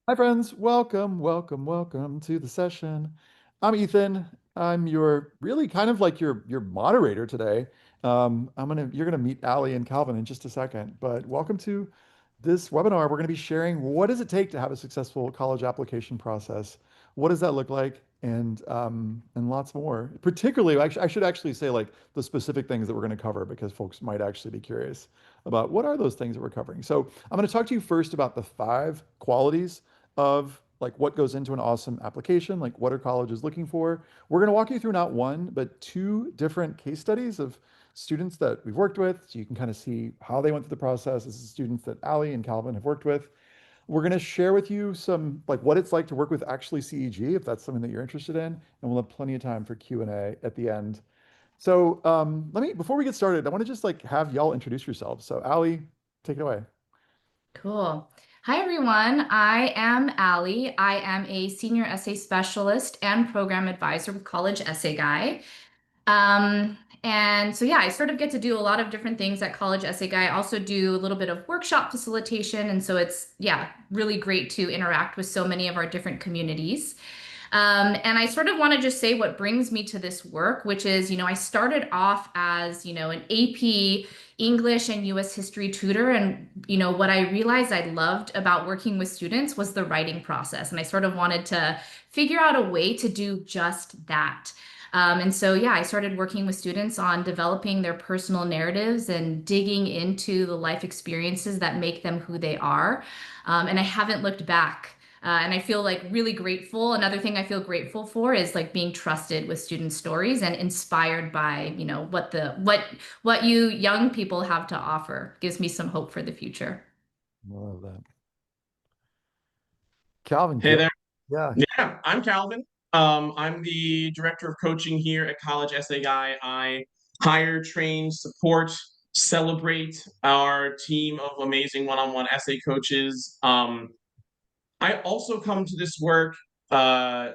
Hi, friends. Welcome to the session. I'm Ethan. I'm your really kind of like your moderator today. You're gonna meet Allie and Calvin in just a second, but welcome to this webinar. We're gonna be sharing what does it take to have a successful college application process? What does that look like? And lots more. Particularly, I should actually say like the specific things that we're going to cover because folks might actually be curious about what are those things that we're covering. So I'm going to talk to you first about the 5 qualities of like what goes into an awesome application, like what are colleges looking for. We're going to walk you through not one, but 2 different case studies of students that we've worked with. So you can kind of see how they went through the process. This is students that Allie and Calvin have worked with. We're going to share with you some like what it's like to work with actually CEG, if that's something that you're interested in, and we'll have plenty of time for Q&A at the end. So before we get started, I want to just like have y'all introduce yourselves. So Allie, take it away. Cool. Hi, everyone. I am Allie. I am a senior essay specialist and program advisor with College Essay Guy. And so, yeah, I sort of get to do a lot of different things at College Essay Guy. I also do a little bit of workshop facilitation. And so it's, yeah, really great to interact with so many of our different communities. And I sort of want to just say what brings me to this work, which is, I started off as, an AP English and US history tutor. And, what I realized I loved about working with students was the writing process. And I sort of wanted to figure out a way to do just that. And so, yeah, I started working with students on developing their personal narratives and digging into the life experiences that make them who they are. And I haven't looked back. And I feel like really grateful. Another thing I feel grateful for is like being trusted with student stories and inspired by, what you young people have to offer. Gives me some hope for the future. Love that. Calvin, Hey Gil. there. Yeah. Yeah, I'm Calvin. I'm the director of coaching here at College Essay Guy. I hire, train, support, celebrate our team of amazing one-on-one essay coaches. I also come to this work uh,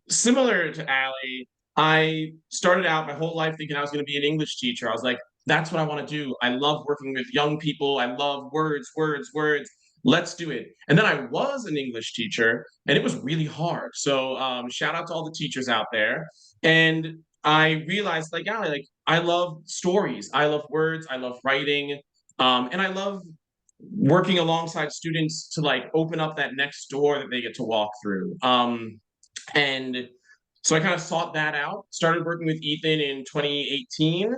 similar to Allie. I started out my whole life thinking I was going to be an English teacher. I was like, that's what I want to do. I love working with young people. I love words, words, words. Let's do it. And then I was an English teacher, and it was really hard. So shout out to all the teachers out there. And I realized, like, Allie, like I love stories. I love words. I love writing. And I love working alongside students to like open up that next door that they get to walk through. And so I kind of sought that out, started working with Ethan in 2018,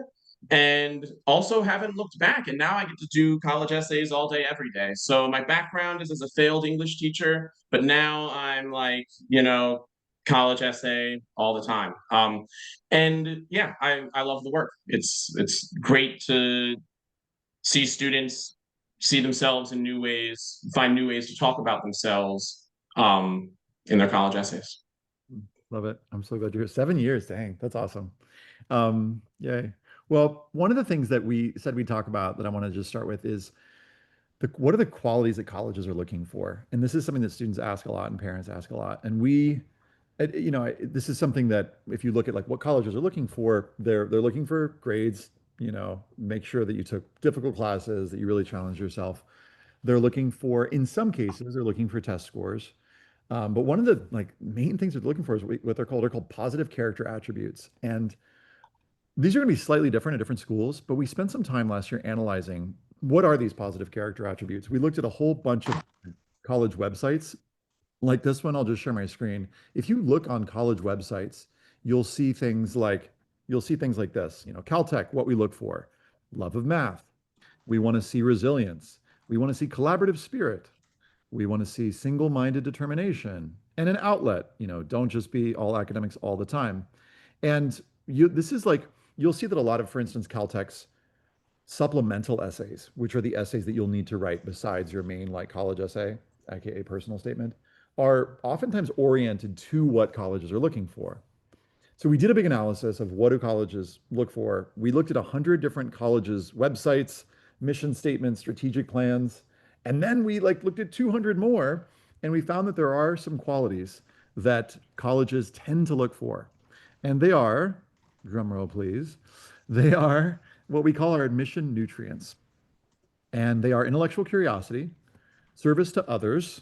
and also haven't looked back. And now I get to do college essays all day, every day. So my background is as a failed English teacher, but now I'm like, college essay all the time. And yeah, I love the work. It's great to see students see themselves in new ways, find new ways to talk about themselves in their college essays. Love it. I'm so glad you're here. 7 years, dang, that's awesome. Yay. Well, one of the things that we said we'd talk about that I want to just start with is what are the qualities that colleges are looking for? And this is something that students ask a lot and parents ask a lot. And this is something that if you look at like what colleges are looking for, they're looking for grades, make sure that you took difficult classes, that you really challenge yourself. They're looking for, in some cases, they're looking for test scores. But one of the like main things they're looking for is what they're called positive character attributes. And these are going to be slightly different at different schools, but we spent some time last year analyzing what are these positive character attributes. We looked at a whole bunch of college websites. Like this one, I'll just share my screen. If you look on college websites, you'll see things like this. Caltech, what we look for, love of math. We want to see resilience. We want to see collaborative spirit. We want to see single-minded determination and an outlet. Don't just be all academics all the time. And this is like, you'll see that a lot of, for instance, Caltech's supplemental essays, which are the essays that you'll need to write besides your main like college essay, aka personal statement, are oftentimes oriented to what colleges are looking for. So we did a big analysis of what do colleges look for. We looked at 100 different colleges' websites, mission statements, strategic plans, and then we like looked at 200 more, and we found that there are some qualities that colleges tend to look for. And they are, drum roll please, they are what we call our admission nutrients. And they are intellectual curiosity, service to others,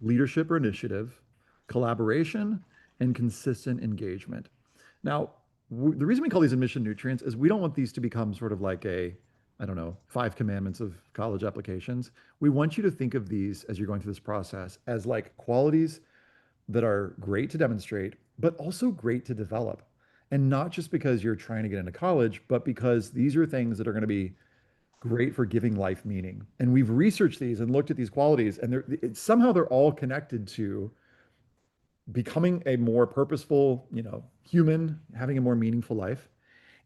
leadership or initiative, collaboration, and consistent engagement. Now, the reason we call these admission nutrients is we don't want these to become sort of like a, I don't know, five commandments of college applications. We want you to think of these as you're going through this process as like qualities that are great to demonstrate, but also great to develop. And not just because you're trying to get into college, but because these are things that are going to be great for giving life meaning. And we've researched these and looked at these qualities, and somehow they're all connected to becoming a more purposeful, human, having a more meaningful life.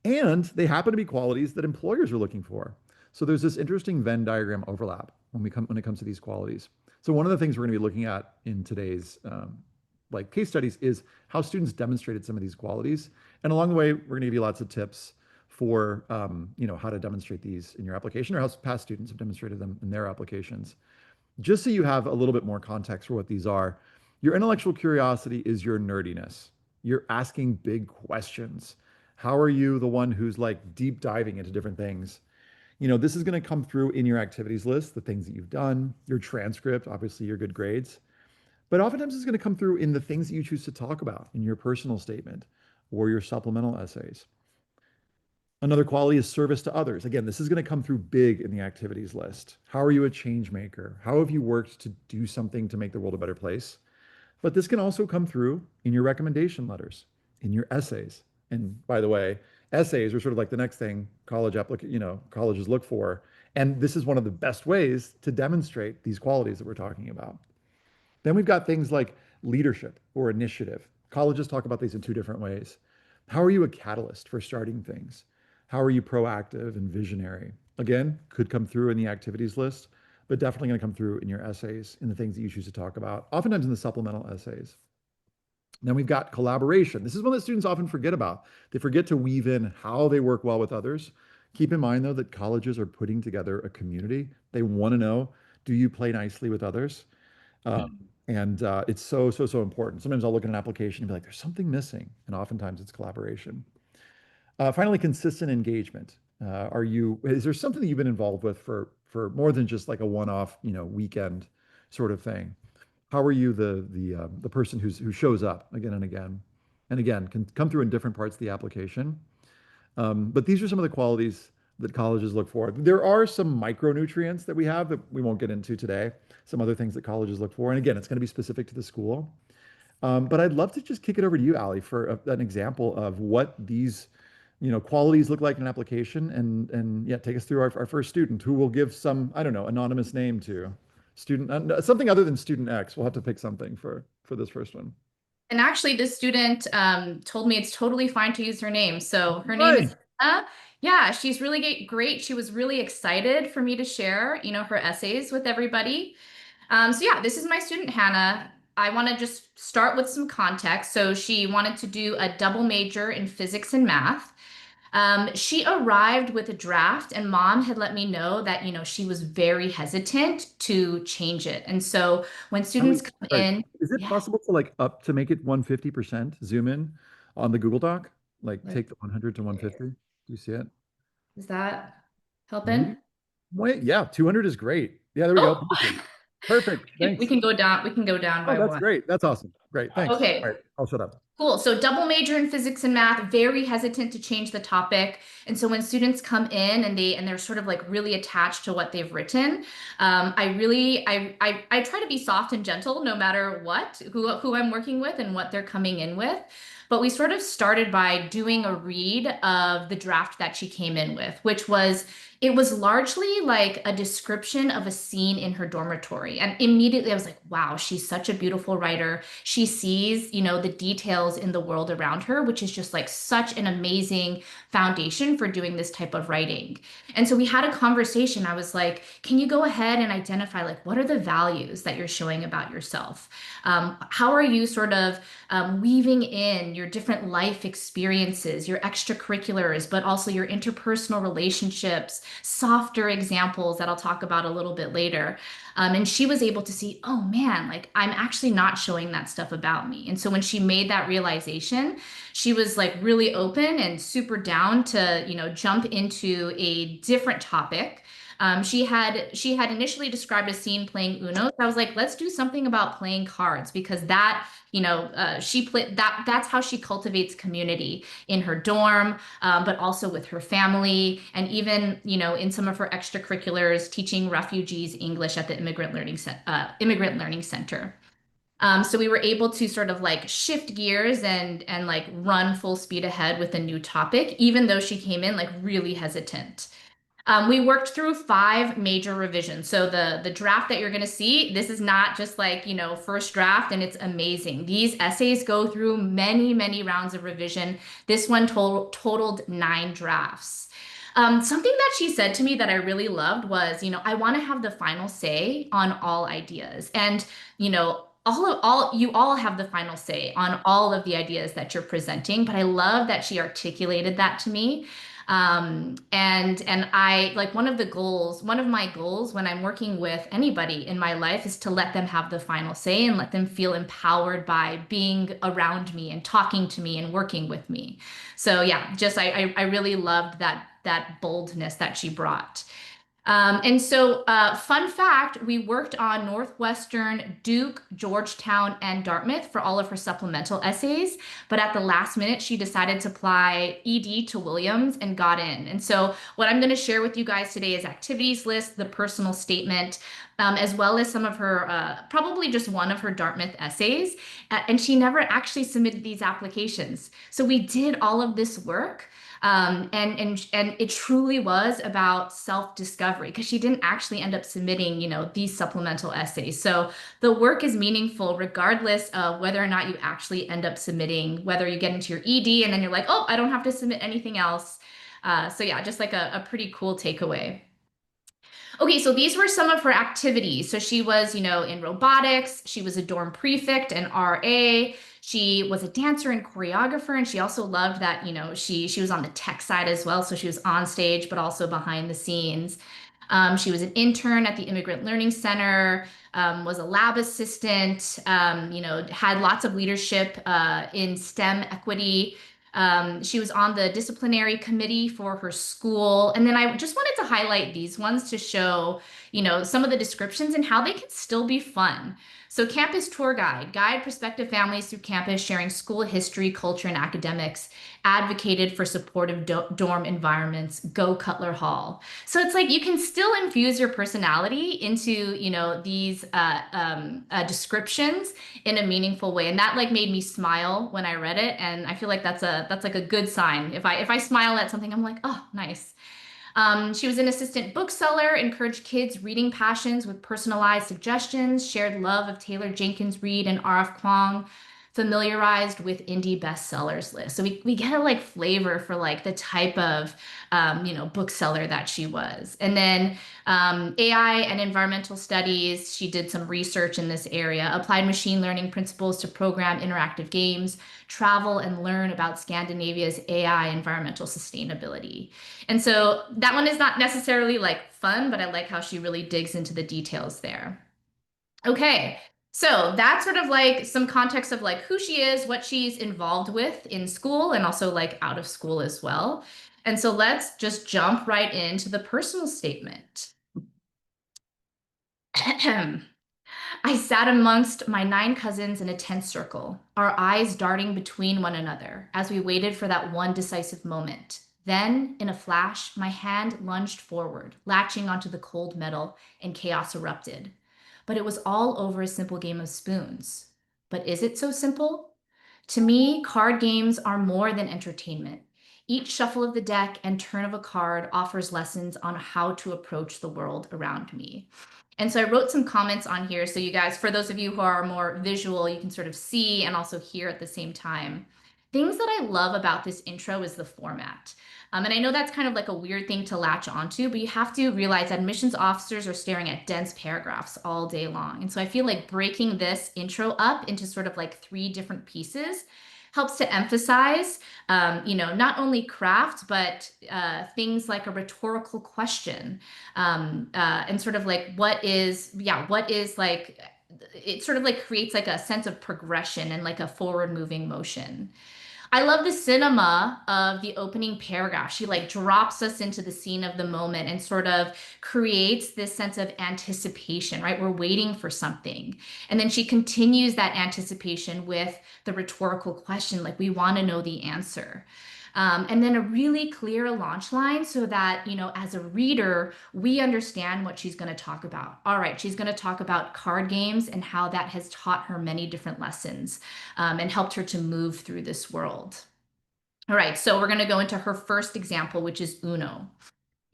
And they happen to be qualities that employers are looking for. So there's this interesting Venn diagram overlap when it comes to these qualities. So one of the things we're going to be looking at in today's like case studies is how students demonstrated some of these qualities. And along the way, we're going to give you lots of tips for how to demonstrate these in your application, or how past students have demonstrated them in their applications. Just so you have a little bit more context for what these are, your intellectual curiosity is your nerdiness. You're asking big questions. How are you the one who's like deep diving into different things? This is going to come through in your activities list, the things that you've done, your transcript, obviously your good grades. But oftentimes it's going to come through in the things that you choose to talk about in your personal statement or your supplemental essays. Another quality is service to others. Again, this is going to come through big in the activities list. How are you a change maker? How have you worked to do something to make the world a better place? But this can also come through in your recommendation letters, in your essays. And by the way, essays are sort of like the next thing colleges look for. And this is one of the best ways to demonstrate these qualities that we're talking about. Then we've got things like leadership or initiative. Colleges talk about these in two different ways. How are you a catalyst for starting things? How are you proactive and visionary? Again, could come through in the activities list, but definitely going to come through in your essays, in the things that you choose to talk about, oftentimes in the supplemental essays. Then we've got collaboration. This is one that students often forget about. They forget to weave in how they work well with others. Keep in mind, though, that colleges are putting together a community. They want to know, do you play nicely with others? And it's so, so, so important. Sometimes I'll look at an application and be like, there's something missing. And oftentimes it's collaboration. Finally, consistent engagement. Is there something that you've been involved with for more than just like a one-off, weekend sort of thing? How are you the person who shows up again and again? And again, can come through in different parts of the application. But these are some of the qualities that colleges look for. There are some micronutrients that we have that we won't get into today, some other things that colleges look for. And again, it's going to be specific to the school. But I'd love to just kick it over to you, Ali, for an example of what these qualities look like in an application, and yeah, take us through our first student, who will give some, I don't know, anonymous name to student, something other than student X. We'll have to pick something for this first one. And actually, this student told me it's totally fine to use her name. So her name is Hannah. Yeah, she's really great. She was really excited for me to share, her essays with everybody. So yeah, this is my student, Hannah. I want to just start with some context. So she wanted to do a double major in physics and math. She arrived with a draft, and mom had let me know that, she was very hesitant to change it. And so when students come in, is it possible to up to make it 150% zoom in on the Google Doc? Take the 100 to 150. Do you see it? Is that helping? Wait, yeah, 200 is great. Yeah, there we go. Perfect. Thanks. We can go down. We can go down by that's one. Great. That's awesome. Great. Thanks. Okay. All right. I'll shut up. Cool. So double major in physics and math, very hesitant to change the topic. And so when students come in and they're sort of really attached to what they've written, I try to be soft and gentle no matter who I'm working with and what they're coming in with. But we sort of started by doing a read of the draft that she came in with, it was largely like a description of a scene in her dormitory. And immediately I was like, wow, she's such a beautiful writer. She sees, the details in the world around her, which is just such an amazing foundation for doing this type of writing. And so we had a conversation. I was like, can you go ahead and identify what are the values that you're showing about yourself? How are you sort of weaving in your different life experiences, your extracurriculars, but also your interpersonal relationships, softer examples that I'll talk about a little bit later. And she was able to see, oh man, I'm actually not showing that stuff about me. And so when she made that realization, she was really open and super down to, jump into a different topic. She had initially described a scene playing Uno. So I was like, let's do something about playing cards because that, she played that's how she cultivates community in her dorm, but also with her family, and even, in some of her extracurriculars, teaching refugees English at the Immigrant Learning Center. So we were able to sort of like shift gears and like run full speed ahead with a new topic, even though she came in like really hesitant. We worked through 5 major revisions. So the draft that you're going to see, this is not just like, first draft and it's amazing. These essays go through many, many rounds of revision. This one totaled 9 drafts. Something that she said to me that I really loved was, I want to have the final say on all ideas. And, you all have the final say on all of the ideas that you're presenting. But I love that she articulated that to me. And I like one of my goals when I'm working with anybody in my life is to let them have the final say and let them feel empowered by being around me and talking to me and working with me. So yeah, just I really loved that boldness that she brought. Fun fact, we worked on Northwestern, Duke, Georgetown, and Dartmouth for all of her supplemental essays. But at the last minute, she decided to apply ED to Williams and got in. And so what I'm going to share with you guys today is activities list, the personal statement, as well as some of her, probably just one of her Dartmouth essays. And she never actually submitted these applications. So we did all of this work. And it truly was about self-discovery because she didn't actually end up submitting, these supplemental essays. So the work is meaningful regardless of whether or not you actually end up submitting, whether you get into your ED and then you're like, oh, I don't have to submit anything else. So yeah, just like a pretty cool takeaway. Okay, so these were some of her activities. So she was, in robotics, she was a dorm prefect and RA. She was a dancer and choreographer, and she also loved that, she was on the tech side as well. So she was on stage, but also behind the scenes. She was an intern at the Immigrant Learning Center, was a lab assistant, had lots of leadership in STEM equity. She was on the disciplinary committee for her school. And then I just wanted to highlight these ones to show, some of the descriptions and how they can still be fun. So campus tour guide prospective families through campus, sharing school history, culture, and academics, advocated for supportive dorm environments, go Cutler Hall. So it's like you can still infuse your personality into, these descriptions in a meaningful way. And that like made me smile when I read it. And I feel like that's like a good sign. If I smile at something, I'm like, oh, nice. She was an assistant bookseller, encouraged kids' reading passions with personalized suggestions, shared love of Taylor Jenkins Reid and R.F. Kuang, familiarized with indie bestsellers list. So we get a like flavor for like the type of bookseller that she was. And then AI and environmental studies, she did some research in this area, applied machine learning principles to program interactive games, travel and learn about Scandinavia's AI environmental sustainability. And so that one is not necessarily like fun, but I like how she really digs into the details there. Okay, so that's sort of like some context of like who she is, what she's involved with in school and also like out of school as well. And so let's just jump right into the personal statement. I sat amongst my 9 cousins in a tense circle, our eyes darting between one another as we waited for that one decisive moment. Then, in a flash, my hand lunged forward, latching onto the cold metal, and chaos erupted. But it was all over a simple game of spoons. But is it so simple? To me, card games are more than entertainment. Each shuffle of the deck and turn of a card offers lessons on how to approach the world around me. And so I wrote some comments on here. So you guys, for those of you who are more visual, you can sort of see and also hear at the same time. Things that I love about this intro is the format. And I know that's kind of like a weird thing to latch onto, but you have to realize that admissions officers are staring at dense paragraphs all day long. And so I feel like breaking this intro up into sort of like 3 different pieces helps to emphasize, not only craft, but things like a rhetorical question, and sort of like what is like, it sort of like creates like a sense of progression and like a forward moving motion. I love the cinema of the opening paragraph. She like drops us into the scene of the moment and sort of creates this sense of anticipation, right? We're waiting for something. And then she continues that anticipation with the rhetorical question, like we want to know the answer. And then a really clear launch line so that, as a reader, we understand what she's going to talk about. All right, she's going to talk about card games and how that has taught her many different lessons and helped her to move through this world. All right, so we're going to go into her first example, which is Uno.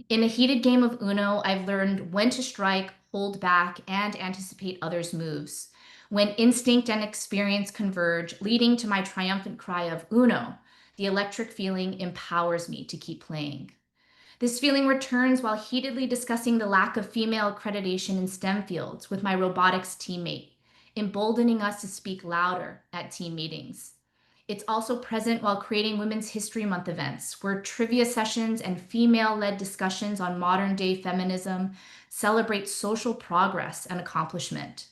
In a heated game of Uno, I've learned when to strike, hold back, and anticipate others' moves. When instinct and experience converge, leading to my triumphant cry of Uno, the electric feeling empowers me to keep playing. This feeling returns while heatedly discussing the lack of female accreditation in STEM fields with my robotics teammate, emboldening us to speak louder at team meetings. It's also present while creating Women's History Month events, where trivia sessions and female led discussions on modern day feminism celebrate social progress and accomplishment.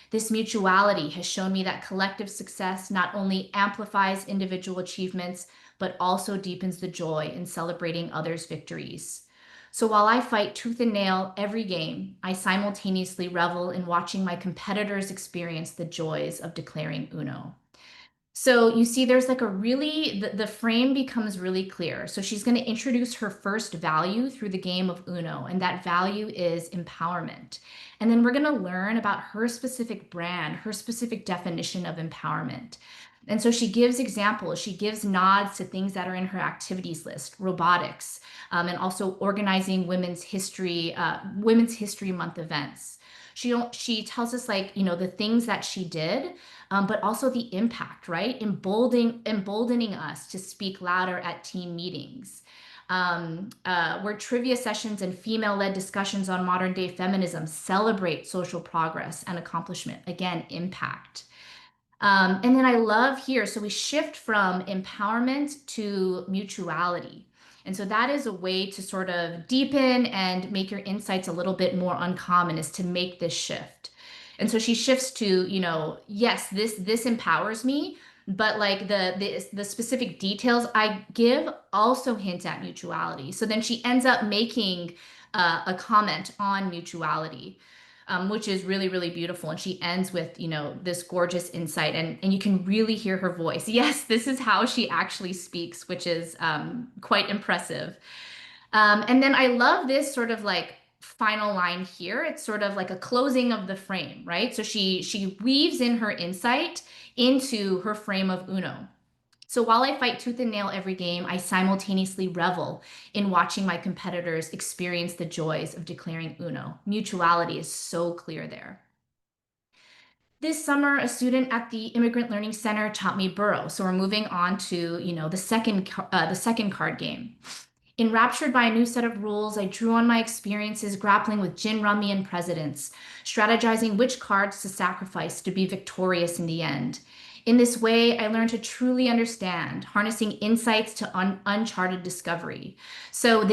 This mutuality has shown me that collective success not only amplifies individual achievements, but also deepens the joy in celebrating others' victories. So while I fight tooth and nail every game, I simultaneously revel in watching my competitors experience the joys of declaring Uno. So you see, there's like a really, the frame becomes really clear. So she's going to introduce her first value through the game of Uno, and that value is empowerment. And then we're going to learn about her specific brand, her specific definition of empowerment. And so she gives examples, she gives nods to things that are in her activities list, robotics, and also organizing Women's History Month events. She tells us like, the things that she did, but also the impact, right? Emboldening us to speak louder at team meetings. Where trivia sessions and female-led discussions on modern day feminism celebrate social progress and accomplishment. Again, impact. And then I love here, so we shift from empowerment to mutuality. And so that is a way to sort of deepen and make your insights a little bit more uncommon, is to make this shift. And so she shifts to, yes, this empowers me, but like the specific details I give also hint at mutuality. So then she ends up making a comment on mutuality, which is really, really beautiful. And she ends with, this gorgeous insight, and you can really hear her voice. Yes, this is how she actually speaks, which is quite impressive. And then I love this sort of like final line here. It's sort of like a closing of the frame, right? So she weaves in her insight into her frame of Uno. So while I fight tooth and nail every game, I simultaneously revel in watching my competitors experience the joys of declaring Uno. Mutuality is so clear there. This summer, a student at the Immigrant Learning Center taught me Burrow. So we're moving on to, the second card game. Enraptured by a new set of rules, I drew on my experiences grappling with gin rummy and presidents, strategizing which cards to sacrifice to be victorious in the end. In this way, I learned to truly understand, harnessing insights to uncharted discovery. So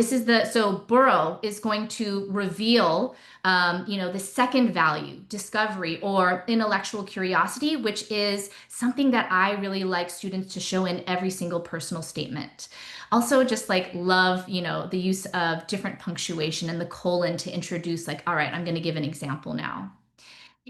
Burrow is going to reveal, the second value, discovery or intellectual curiosity, which is something that I really like students to show in every single personal statement. Also, just like love, the use of different punctuation and the colon to introduce, like, all right, I'm going to give an example now.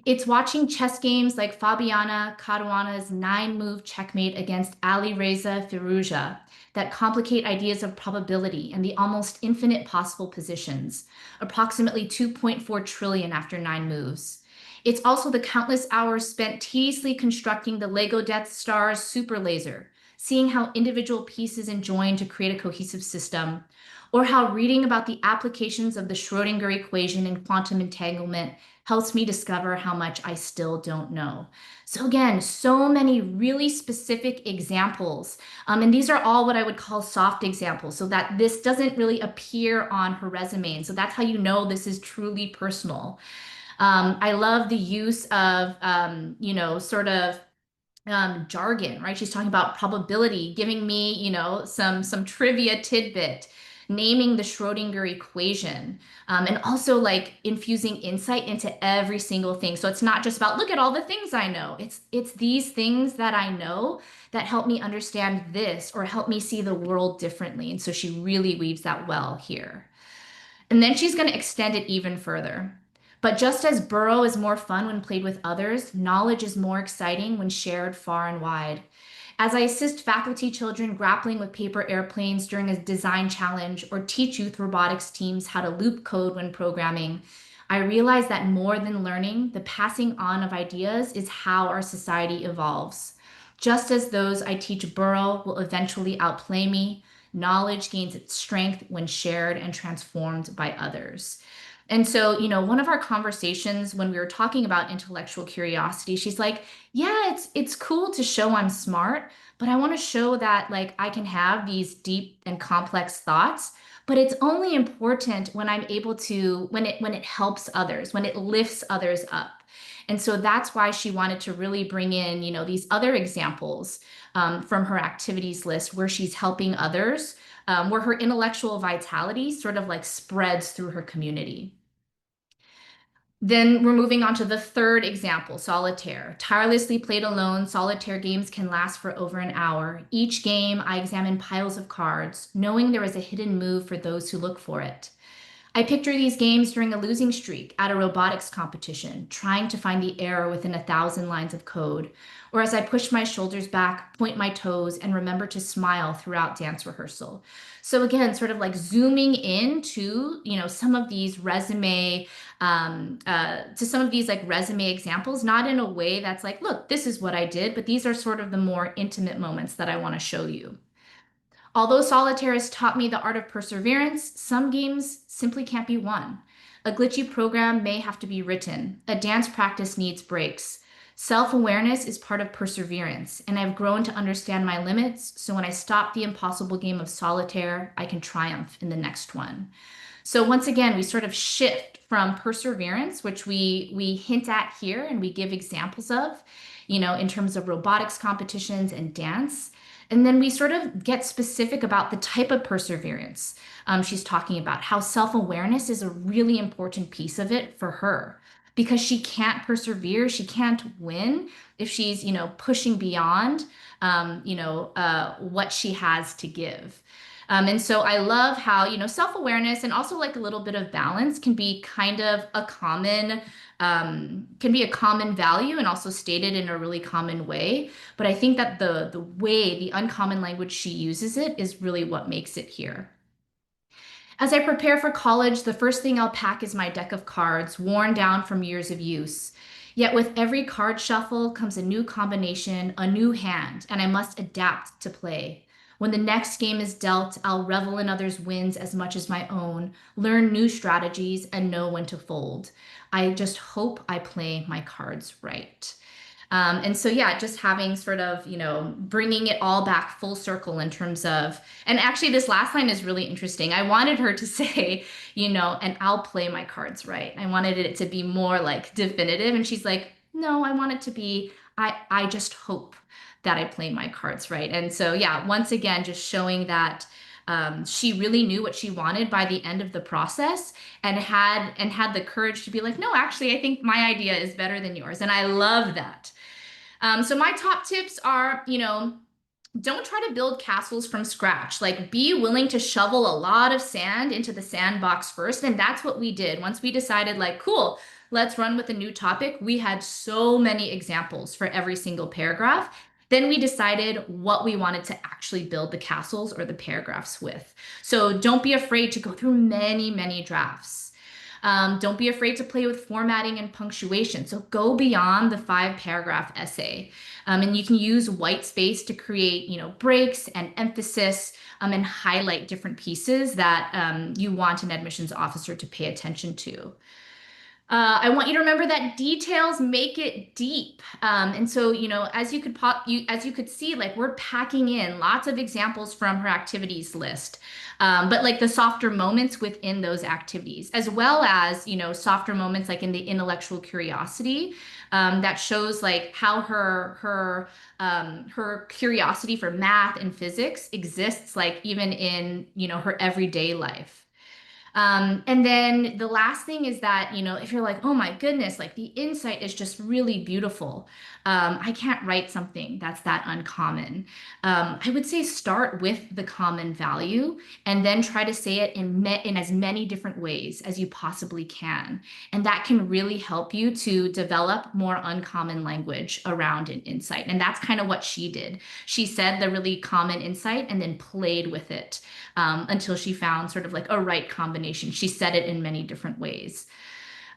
It's watching chess games like Fabiana Caruana's 9-move checkmate against Ali Reza Firouzja that complicate ideas of probability and the almost infinite possible positions, approximately 2.4 trillion after 9 moves. It's also the countless hours spent tediously constructing the Lego Death Star's super laser, seeing how individual pieces join to create a cohesive system, or how reading about the applications of the Schrodinger equation in quantum entanglement helps me discover how much I still don't know. So again, so many really specific examples. And these are all what I would call soft examples, so that this doesn't really appear on her resume. And so that's how you know this is truly personal. I love the use of, sort of jargon, right? She's talking about probability, giving me, some trivia tidbit, naming the Schrodinger equation, and also like infusing insight into every single thing. So it's not just about, look at all the things I know. It's these things that I know that help me understand this or help me see the world differently. And so she really weaves that well here. And then she's going to extend it even further. But just as burrow is more fun when played with others, knowledge is more exciting when shared far and wide. As I assist faculty children grappling with paper airplanes during a design challenge or teach youth robotics teams how to loop code when programming, I realize that more than learning, the passing on of ideas is how our society evolves. Just as those I teach burrow will eventually outplay me, knowledge gains its strength when shared and transformed by others. And so, one of our conversations when we were talking about intellectual curiosity, she's like, "Yeah, it's cool to show I'm smart, but I want to show that like I can have these deep and complex thoughts, but it's only important when I'm able to when it helps others, when it lifts others up." And so that's why she wanted to really bring in, these other examples from her activities list where she's helping others, where her intellectual vitality sort of like spreads through her community. Then we're moving on to the third example, solitaire. Tirelessly played alone, solitaire games can last for over an hour. Each game, I examine piles of cards, knowing there is a hidden move for those who look for it. I picture these games during a losing streak at a robotics competition, trying to find the error within 1,000 lines of code, or as I push my shoulders back, point my toes, and remember to smile throughout dance rehearsal. So again, sort of like zooming into, some of these resume examples, not in a way that's like, look, this is what I did, but these are sort of the more intimate moments that I want to show you. Although solitaire has taught me the art of perseverance, some games simply can't be won. A glitchy program may have to be written. A dance practice needs breaks. Self-awareness is part of perseverance, and I've grown to understand my limits, so when I stop the impossible game of solitaire, I can triumph in the next one. So once again, we sort of shift from perseverance, which we hint at here and we give examples of, in terms of robotics competitions and dance. And then we sort of get specific about the type of perseverance she's talking about, how self-awareness is a really important piece of it for her because she can't persevere, she can't win if she's, pushing beyond, what she has to give. And so I love how, self-awareness and also like a little bit of balance can be kind of a common value and also stated in a really common way. But I think that the uncommon language she uses it is really what makes it here. As I prepare for college, the first thing I'll pack is my deck of cards, worn down from years of use. Yet with every card shuffle comes a new combination, a new hand, and I must adapt to play. When the next game is dealt, I'll revel in others' wins as much as my own, learn new strategies, and know when to fold. I just hope I play my cards right. And so, yeah, just having sort of, bringing it all back full circle in terms of, and actually this last line is really interesting. I wanted her to say, and I'll play my cards right. I wanted it to be more like definitive. And she's like, no, I want it to be, I just hope that I play my cards right. And so, yeah, once again, just showing that she really knew what she wanted by the end of the process and had the courage to be like, no, actually, I think my idea is better than yours. And I love that. So my top tips are, don't try to build castles from scratch. Like be willing to shovel a lot of sand into the sandbox first. And that's what we did. Once we decided like, cool, let's run with a new topic. We had so many examples for every single paragraph. Then we decided what we wanted to actually build the castles or the paragraphs with. So don't be afraid to go through many, many drafts. Don't be afraid to play with formatting and punctuation. So go beyond the 5-paragraph essay. And you can use white space to create, breaks and emphasis and highlight different pieces that you want an admissions officer to pay attention to. I want you to remember that details make it deep. And so, as as you could see, like we're packing in lots of examples from her activities list. But like the softer moments within those activities, as well as, softer moments like in the intellectual curiosity, that shows like how her curiosity for math and physics exists, like even in, her everyday life. And then the last thing is that, if you're like, oh my goodness, like the insight is just really beautiful. I can't write something that's that uncommon. I would say start with the common value and then try to say it in as many different ways as you possibly can. And that can really help you to develop more uncommon language around an insight. And that's kind of what she did. She said the really common insight and then played with it until she found sort of like a right combination. She said it in many different ways.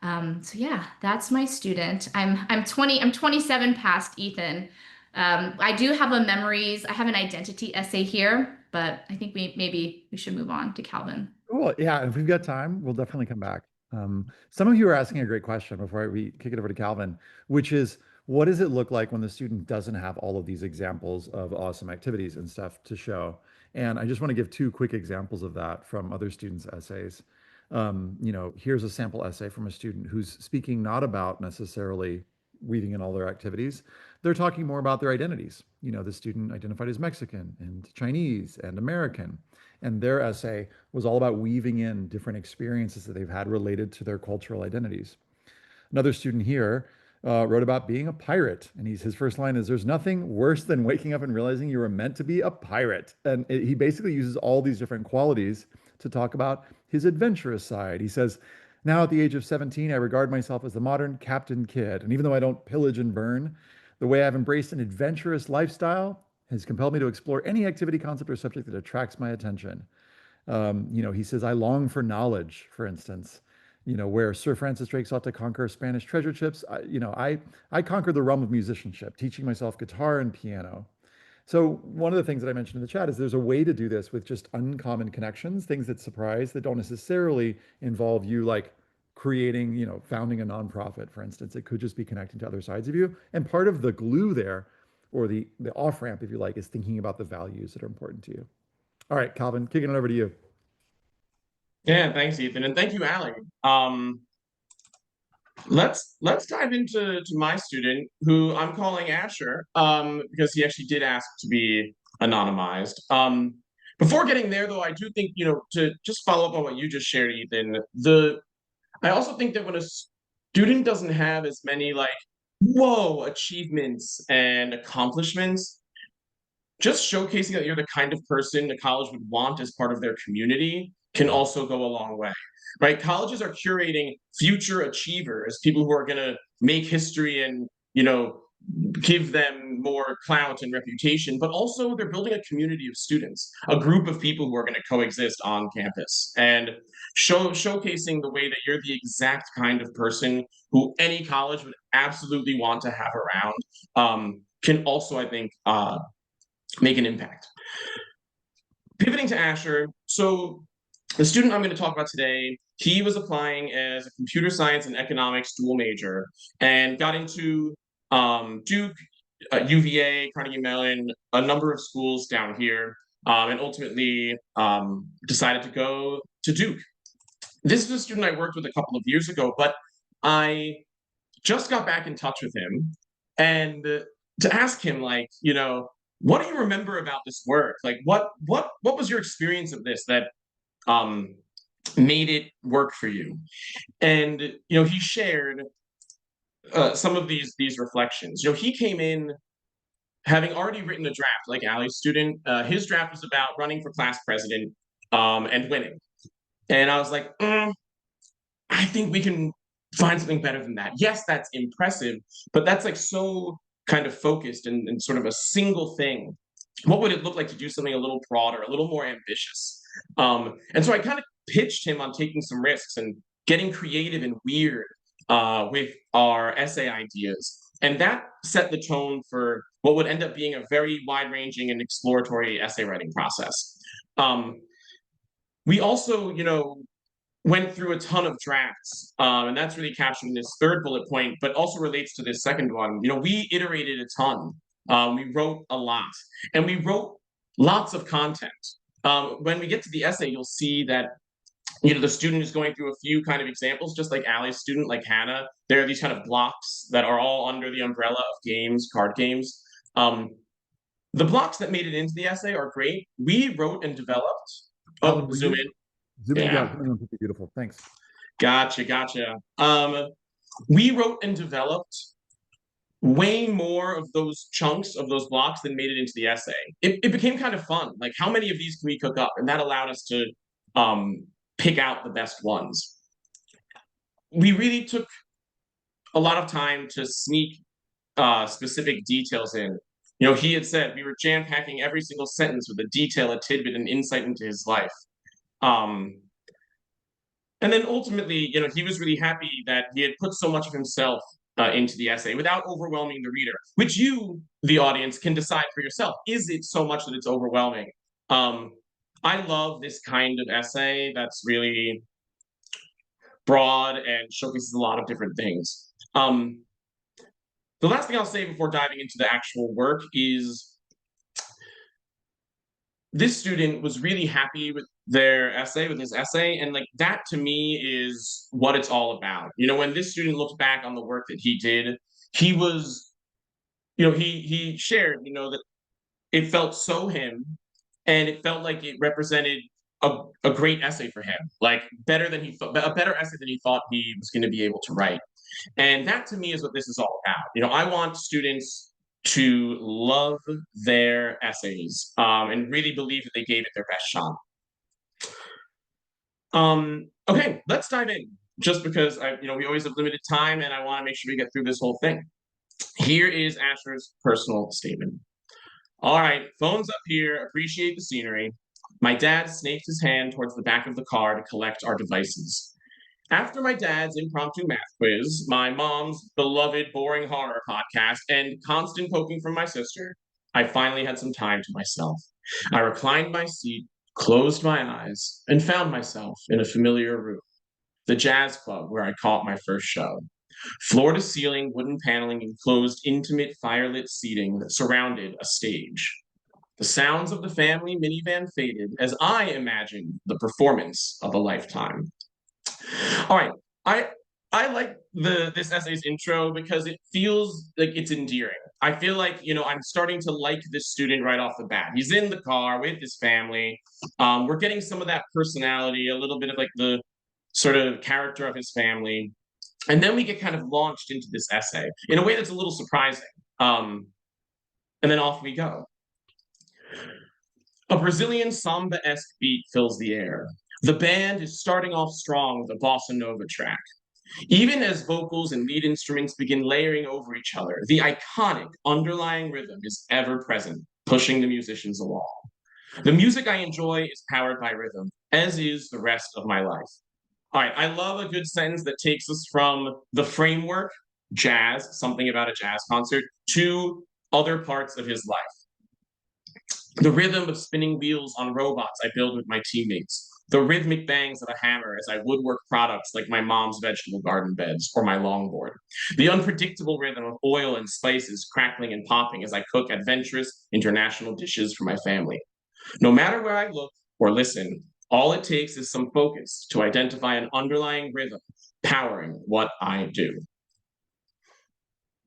So yeah, that's my student. I'm 20. I'm 27 past Ethan. I do have I have an identity essay here, but I think maybe we should move on to Calvin. Cool. Yeah, if we've got time, we'll definitely come back. Some of you are asking a great question before we kick it over to Calvin, which is, what does it look like when the student doesn't have all of these examples of awesome activities and stuff to show? And I just want to give two quick examples of that from other students' essays. Here's a sample essay from a student who's speaking not about necessarily weaving in all their activities. They're talking more about their identities. The student identified as Mexican and Chinese and American. And their essay was all about weaving in different experiences that they've had related to their cultural identities. Another student here wrote about being a pirate. And his first line is, "There's nothing worse than waking up and realizing you were meant to be a pirate." And he basically uses all these different qualities to talk about his adventurous side. He says, "Now at the age of 17, I regard myself as the modern Captain Kidd. And even though I don't pillage and burn, the way I've embraced an adventurous lifestyle has compelled me to explore any activity, concept, or subject that attracts my attention." He says, "I long for knowledge," for instance. Where Sir Francis Drake sought to conquer Spanish treasure ships, I conquered the realm of musicianship, teaching myself guitar and piano. So one of the things that I mentioned in the chat is there's a way to do this with just uncommon connections, things that surprise, that don't necessarily involve you like creating, founding a nonprofit, for instance. It could just be connecting to other sides of you. And part of the glue there, or the off ramp, if you like, is thinking about the values that are important to you. All right, Calvin, kicking it over to you. Yeah, thanks, Ethan, and thank you, Allie. Let's dive into my student, who I'm calling Asher, because he actually did ask to be anonymized. Before getting there, though, I do think, to just follow up on what you just shared, Ethan, I also think that when a student doesn't have as many like, whoa, achievements and accomplishments, just showcasing that you're the kind of person the college would want as part of their community can also go a long way, right? Colleges are curating future achievers, people who are going to make history and, give them more clout and reputation, but also they're building a community of students, a group of people who are going to coexist on campus, and showcasing the way that you're the exact kind of person who any college would absolutely want to have around, can also, I think, make an impact. Pivoting to Asher, so the student I'm going to talk about today, he was applying as a computer science and economics dual major and got into Duke, UVA, Carnegie Mellon, a number of schools down here, and ultimately decided to go to Duke. This is a student I worked with a couple of years ago, but I just got back in touch with him and to ask him, like, what do you remember about this work? Like, what was your experience of this that made it work for you? And he shared some of these reflections. He came in having already written a draft, like Allie's student. His draft was about running for class president and winning. And I was like, I think we can find something better than that. Yes, that's impressive, but that's like so kind of focused and sort of a single thing. What would it look like to do something a little broader, a little more ambitious? And so I kind of pitched him on taking some risks and getting creative and weird with our essay ideas. And that set the tone for what would end up being a very wide-ranging and exploratory essay writing process. We also, went through a ton of drafts, and that's really captured in this third bullet point, but also relates to this second one. You know, we iterated a ton. We wrote a lot, and we wrote lots of content. When we get to the essay, you'll see that the student is going through a few kind of examples, just like Allie's student, like Hannah. There are these kind of blocks that are all under the umbrella of games, card games. The blocks that made it into the essay are great. We wrote and developed. Alan, Oh, zoom in. Zoom in, Yeah. zoom in would be beautiful. Thanks. Gotcha. We wrote and developed way more of those chunks of those blocks than made it into the essay. It became kind of fun. Like, how many of these can we cook up? And that allowed us to pick out the best ones. We really took a lot of time to sneak specific details in. He had said we were jam-packing every single sentence with a detail, a tidbit, an insight into his life. And then ultimately, he was really happy that he had put so much of himself into the essay without overwhelming the reader, which you, the audience, can decide for yourself. Is it so much that it's overwhelming? I love this kind of essay that's really broad and showcases a lot of different things. The last thing I'll say before diving into the actual work is this student was really happy with his essay, and like that to me is what it's all about. When this student looked back on the work that he did, he was, he shared, that it felt so him, and it felt like it represented a great essay for him, like a better essay than he thought he was going to be able to write. And that to me is what this is all about. I want students to love their essays and really believe that they gave it their best shot. Okay, let's dive in. Just because we always have limited time, and I want to make sure we get through this whole thing. Here is Asher's personal statement. All right, phones up here. Appreciate the scenery. My dad snaked his hand towards the back of the car to collect our devices. After my dad's impromptu math quiz, my mom's beloved boring horror podcast, and constant poking from my sister, I finally had some time to myself. I reclined my seat, closed my eyes, and found myself in a familiar room, the jazz club where I caught my first show. Floor-to-ceiling wooden paneling enclosed intimate firelit seating that surrounded a stage. The sounds of the family minivan faded as I imagined the performance of a lifetime. All right, I like this essay's intro because it feels like it's endearing. I feel like, I'm starting to like this student right off the bat. He's in the car with his family. We're getting some of that personality, a little bit of like the sort of character of his family. And then we get kind of launched into this essay in a way that's a little surprising. And then off we go. A Brazilian samba-esque beat fills the air. The band is starting off strong with a bossa nova track. Even as vocals and lead instruments begin layering over each other, the iconic underlying rhythm is ever present, pushing the musicians along. The music I enjoy is powered by rhythm, as is the rest of my life. All right, I love a good sentence that takes us from the framework, jazz, something about a jazz concert, to other parts of his life. The rhythm of spinning wheels on robots I build with my teammates. The rhythmic bangs of a hammer as I woodwork products like my mom's vegetable garden beds or my longboard. The unpredictable rhythm of oil and spices crackling and popping as I cook adventurous international dishes for my family. No matter where I look or listen, all it takes is some focus to identify an underlying rhythm powering what I do.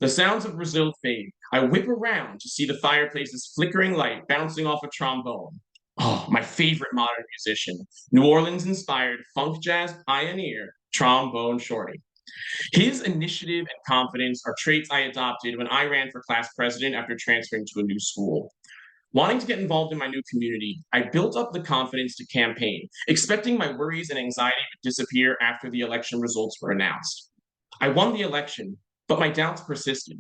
The sounds of Brazil fade. I whip around to see the fireplace's flickering light bouncing off a trombone. Oh, my favorite modern musician, New Orleans-inspired funk jazz pioneer, Trombone Shorty. His initiative and confidence are traits I adopted when I ran for class president after transferring to a new school. Wanting to get involved in my new community, I built up the confidence to campaign, expecting my worries and anxiety to disappear after the election results were announced. I won the election, but my doubts persisted.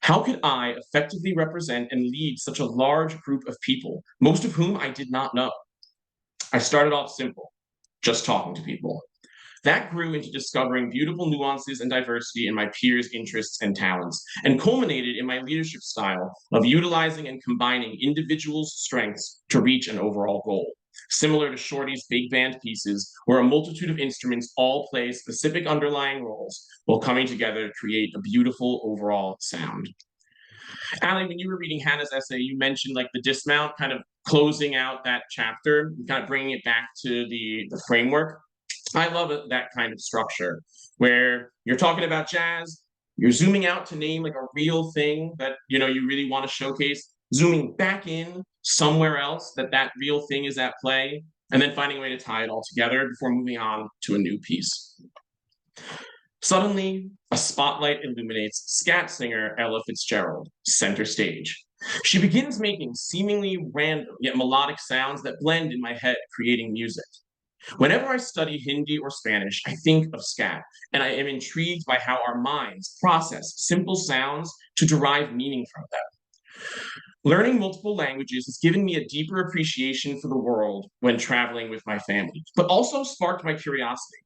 How could I effectively represent and lead such a large group of people, most of whom I did not know? I started off simple, just talking to people. That grew into discovering beautiful nuances and diversity in my peers' interests and talents, and culminated in my leadership style of utilizing and combining individuals' strengths to reach an overall goal. similar to Shorty's big band pieces, where a multitude of instruments all play specific underlying roles while coming together to create a beautiful overall sound. Allie, when you were reading Hannah's essay, you mentioned like the dismount, kind of closing out that chapter, kind of bringing it back to the framework. I love that kind of structure where you're talking about jazz, you're zooming out to name like a real thing that you really want to showcase, zooming back in somewhere else that real thing is at play, and then finding a way to tie it all together before moving on to a new piece. Suddenly, a spotlight illuminates scat singer Ella Fitzgerald, center stage. She begins making seemingly random yet melodic sounds that blend in my head, creating music. Whenever I study Hindi or Spanish, I think of scat, and I am intrigued by how our minds process simple sounds to derive meaning from them. Learning multiple languages has given me a deeper appreciation for the world when traveling with my family, but also sparked my curiosity.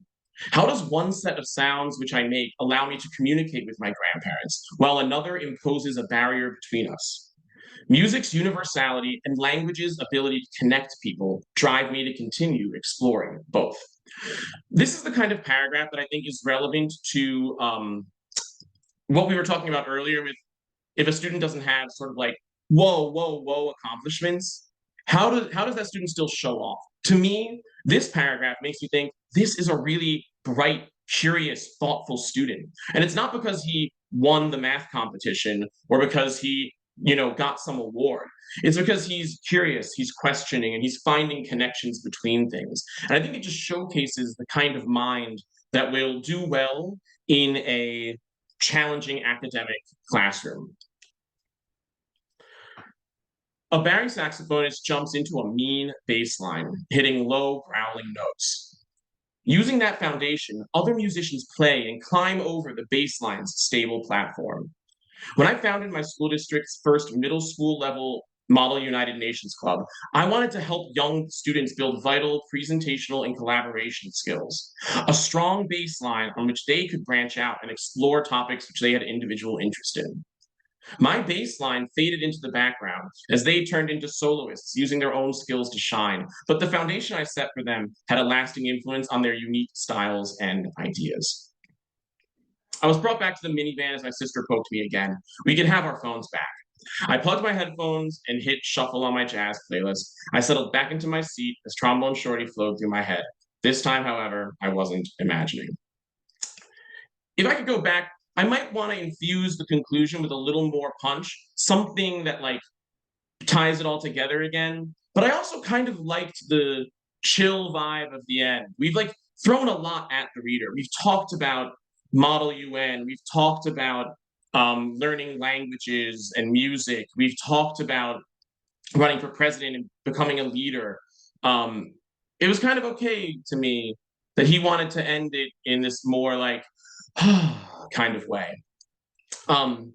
How does one set of sounds which I make allow me to communicate with my grandparents, while another imposes a barrier between us? Music's universality and language's ability to connect people drive me to continue exploring both. This is the kind of paragraph that I think is relevant to what we were talking about earlier with if a student doesn't have sort of like, whoa accomplishments, how does that student still show off? To me, this paragraph makes me think this is a really bright, curious, thoughtful student. And it's not because he won the math competition or because he got some award. It's because he's curious, he's questioning, and he's finding connections between things. And I think it just showcases the kind of mind that will do well in a challenging academic classroom. A bari saxophonist jumps into a mean bass line, hitting low, growling notes. Using that foundation, other musicians play and climb over the bass line's stable platform. When I founded my school district's first middle school level Model United Nations Club, I wanted to help young students build vital presentational and collaboration skills, a strong baseline on which they could branch out and explore topics which they had individual interest in. My baseline faded into the background as they turned into soloists using their own skills to shine, but the foundation I set for them had a lasting influence on their unique styles and ideas. I was brought back to the minivan as my sister poked me again. We could have our phones back. I plugged my headphones and hit shuffle on my jazz playlist. I settled back into my seat as Trombone Shorty flowed through my head. This time, however, I wasn't imagining. If I could go back, I might want to infuse the conclusion with a little more punch, something that like ties it all together again. But I also kind of liked the chill vibe of the end. We've like thrown a lot at the reader. We've talked about Model UN. We've talked about learning languages and music. We've talked about running for president and becoming a leader. It was kind of okay to me that he wanted to end it in this more like kind of way. All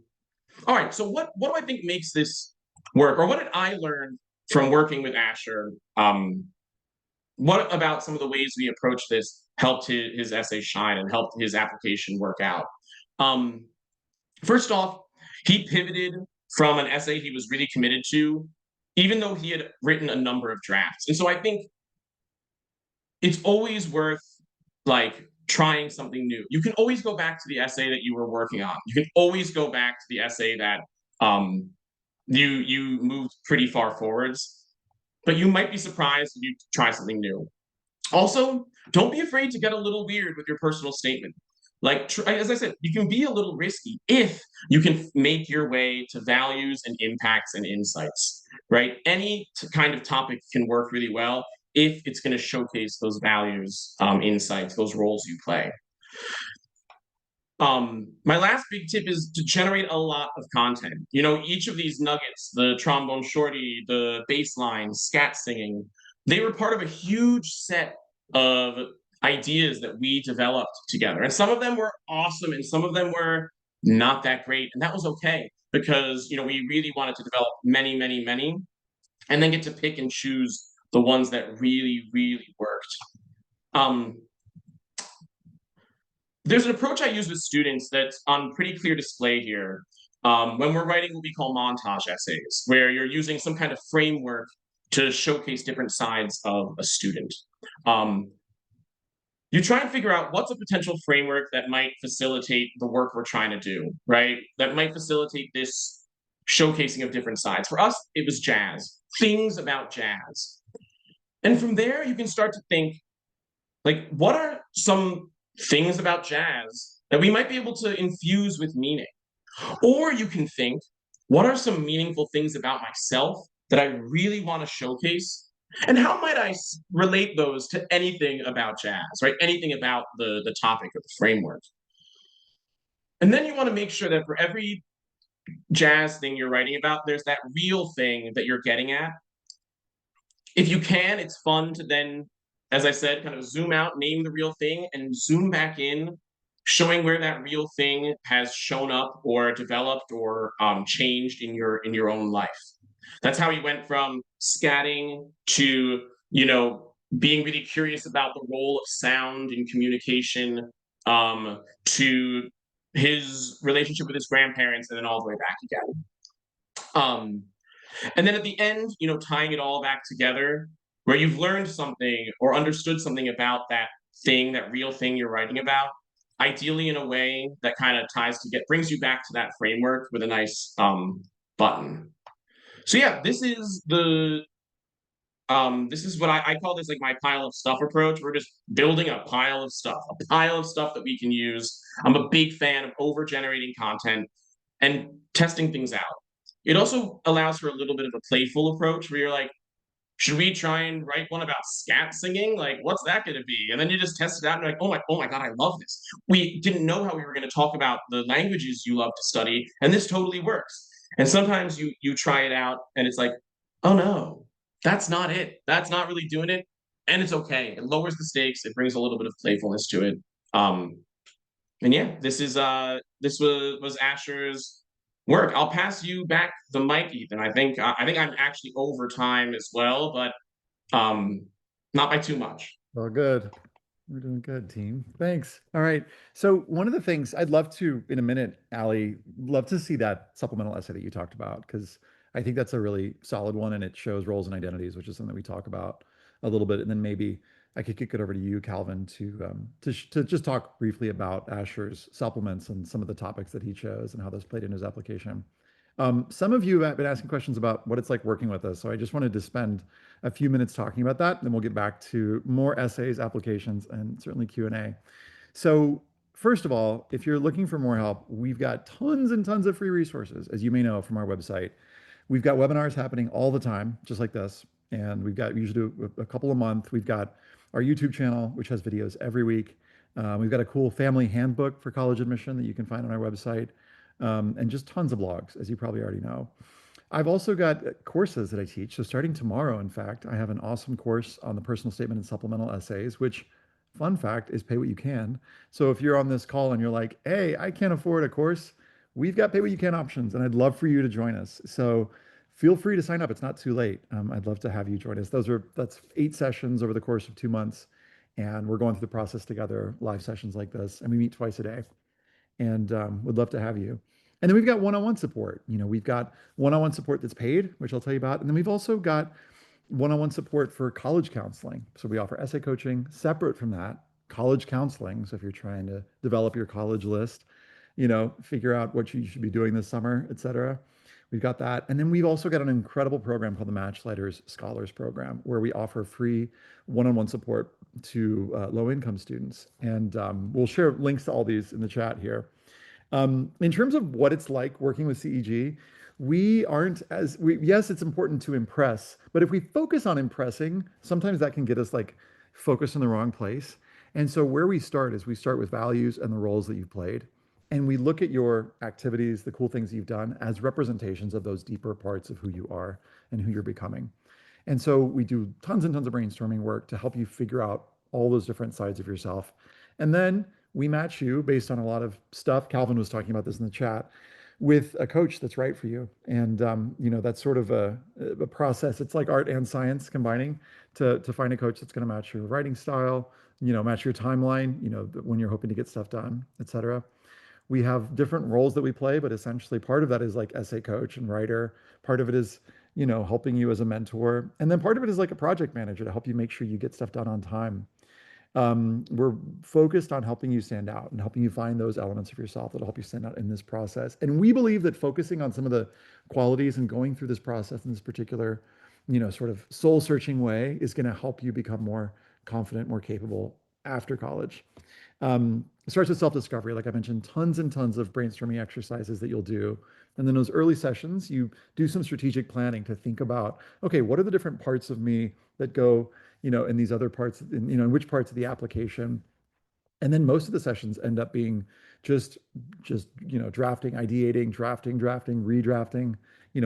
right, so what do I think makes this work, or what did I learn from working with Asher? What about some of the ways we approach this helped his essay shine and helped his application work out? First off, he pivoted from an essay he was really committed to, even though he had written a number of drafts. And so I think it's always worth like trying something new. You can always go back to the essay that you were working on. You can always go back to the essay that you moved pretty far forwards, but you might be surprised if you try something new. Also, don't be afraid to get a little weird with your personal statement. Like, as I said, you can be a little risky if you can make your way to values and impacts and insights, right? Any kind of topic can work really well if it's going to showcase those values, insights, those roles you play. My last big tip is to generate a lot of content. Each of these nuggets, the trombone shorty, the bass line, scat singing, they were part of a huge set of ideas that we developed together. And some of them were awesome and some of them were not that great. And that was okay because, we really wanted to develop many, and then get to pick and choose the ones that really, really worked. There's an approach I use with students that's on pretty clear display here when we're writing what we call montage essays, where you're using some kind of framework to showcase different sides of a student. You try and figure out what's a potential framework that might facilitate the work we're trying to do, right? That might facilitate this showcasing of different sides. For us, it was jazz, things about jazz. And from there, you can start to think, like, what are some things about jazz that we might be able to infuse with meaning? Or you can think, what are some meaningful things about myself that I really want to showcase? And how might I relate those to anything about jazz, right? Anything about the topic or the framework. And then you want to make sure that for every jazz thing you're writing about, there's that real thing that you're getting at. If you can, it's fun to then, as I said, kind of zoom out, name the real thing, and zoom back in, showing where that real thing has shown up or developed or changed in your own life. That's how he went from scatting to, being really curious about the role of sound in communication, to his relationship with his grandparents, and then all the way back again. And then at the end, tying it all back together, where you've learned something or understood something about that thing, that real thing you're writing about, ideally in a way that kind of brings you back to that framework with a nice button. So yeah, this is what I call this, like, my pile of stuff approach. We're just building a pile of stuff that we can use. I'm a big fan of over generating content and testing things out. It also allows for a little bit of a playful approach where you're like, should we try and write one about scat singing? Like, what's that going to be? And then you just test it out and you're like, oh my God, I love this. We didn't know how we were going to talk about the languages you love to study, and this totally works. And sometimes you try it out and it's like, oh no, that's not it. That's not really doing it. And it's okay. It lowers the stakes. It brings a little bit of playfulness to it. And yeah, this was Asher's work. I'll pass you back the mic, Ethan. I think I'm actually over time as well, but not by too much. Oh, good. We're doing good, team. Thanks. All right. So one of the things I'd love to, in a minute, Allie, love to see that supplemental essay that you talked about, because I think that's a really solid one and it shows roles and identities, which is something we talk about a little bit. And then maybe I could kick it over to you, Calvin, to just talk briefly about Asher's supplements and some of the topics that he chose and how those played in his application. Some of you have been asking questions about what it's like working with us. So I just wanted to spend a few minutes talking about that, and then we'll get back to more essays, applications, and certainly Q&A. So first of all, if you're looking for more help, we've got tons and tons of free resources, as you may know from our website. We've got webinars happening all the time, just like this. And we've got usually a couple a month. We've got our YouTube channel, which has videos every week. We've got a cool family handbook for college admission that you can find on our website. And just tons of blogs, as you probably already know. I've also got courses that I teach. So starting tomorrow, in fact, I have an awesome course on the personal statement and supplemental essays, which, fun fact, is pay what you can. So if you're on this call and you're like, hey, I can't afford a course, we've got pay what you can options, and I'd love for you to join us. So feel free to sign up. It's not too late. I'd love to have you join us. That's 8 sessions over the course of 2 months. And we're going through the process together, live sessions like this, and we meet twice a day. And would love to have you. And then we've got one-on-one support. We've got one-on-one support that's paid, which I'll tell you about. And then we've also got one-on-one support for college counseling. So we offer essay coaching separate from that, college counseling. So if you're trying to develop your college list, figure out what you should be doing this summer, et cetera, we've got that. And then we've also got an incredible program called the Matchlighters Scholars Program, where we offer free one-on-one support to low-income students. And we'll share links to all these in the chat here. In terms of what it's like working with CEG, yes, it's important to impress, but if we focus on impressing, sometimes that can get us focused in the wrong place. And so where we start is we start with values and the roles that you've played. And we look at your activities, the cool things you've done, as representations of those deeper parts of who you are and who you're becoming. And so we do tons and tons of brainstorming work to help you figure out all those different sides of yourself. And then we match you based on a lot of stuff. Calvin was talking about this in the chat, with a coach that's right for you. And, that's sort of a process. It's like art and science combining to find a coach that's going to match your writing style, match your timeline, when you're hoping to get stuff done, et cetera. We have different roles that we play, but essentially part of that is like essay coach and writer. Part of it is, helping you as a mentor. And then part of it is like a project manager to help you make sure you get stuff done on time. We're focused on helping you stand out and helping you find those elements of yourself that'll help you stand out in this process. And we believe that focusing on some of the qualities and going through this process in this particular, sort of soul searching way is going to help you become more confident, more capable after college. It starts with self-discovery. Like I mentioned, tons and tons of brainstorming exercises that you'll do. And then those early sessions, you do some strategic planning to think about, okay, what are the different parts of me that go, in these other parts, in which parts of the application. And then most of the sessions end up being just drafting, ideating, drafting, redrafting.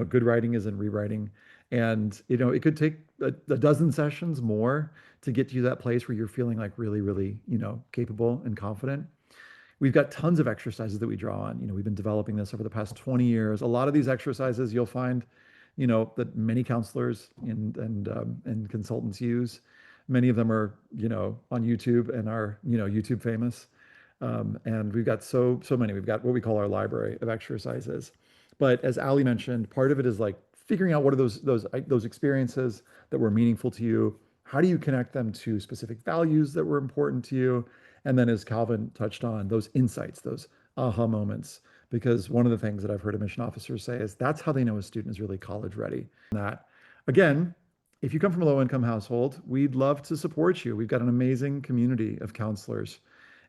Good writing is in rewriting. And it could take a dozen sessions more to get you to that place where you're feeling like really, really, capable and confident. We've got tons of exercises that we draw on. We've been developing this over the past 20 years. A lot of these exercises you'll find, that many counselors and consultants use. Many of them are, on YouTube and are, YouTube famous. And we've got so many. We've got what we call our library of exercises. But as Ali mentioned, part of it is like figuring out what are those experiences that were meaningful to you. How do you connect them to specific values that were important to you? And then, as Calvin touched on, those insights, those aha moments. Because one of the things that I've heard admission officers say is that's how they know a student is really college ready. That, again, if you come from a low income household, we'd love to support you. We've got an amazing community of counselors,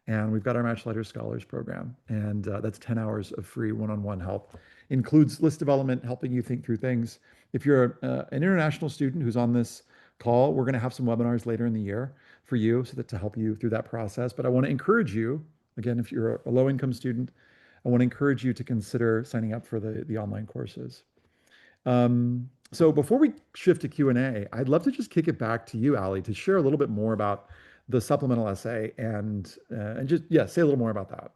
and we've got our Match Letter Scholars program. And that's 10 hours of free one-on-one help. Includes list development, helping you think through things. If you're an international student who's on this call, we're going to have some webinars later in the year for you so that to help you through that process. But I want to encourage you, again, if you're a low income student, I want to encourage you to consider signing up for the online courses. So before we shift to Q&A, I'd love to just kick it back to you, Ali, to share a little bit more about the supplemental essay and just, yeah, say a little more about that.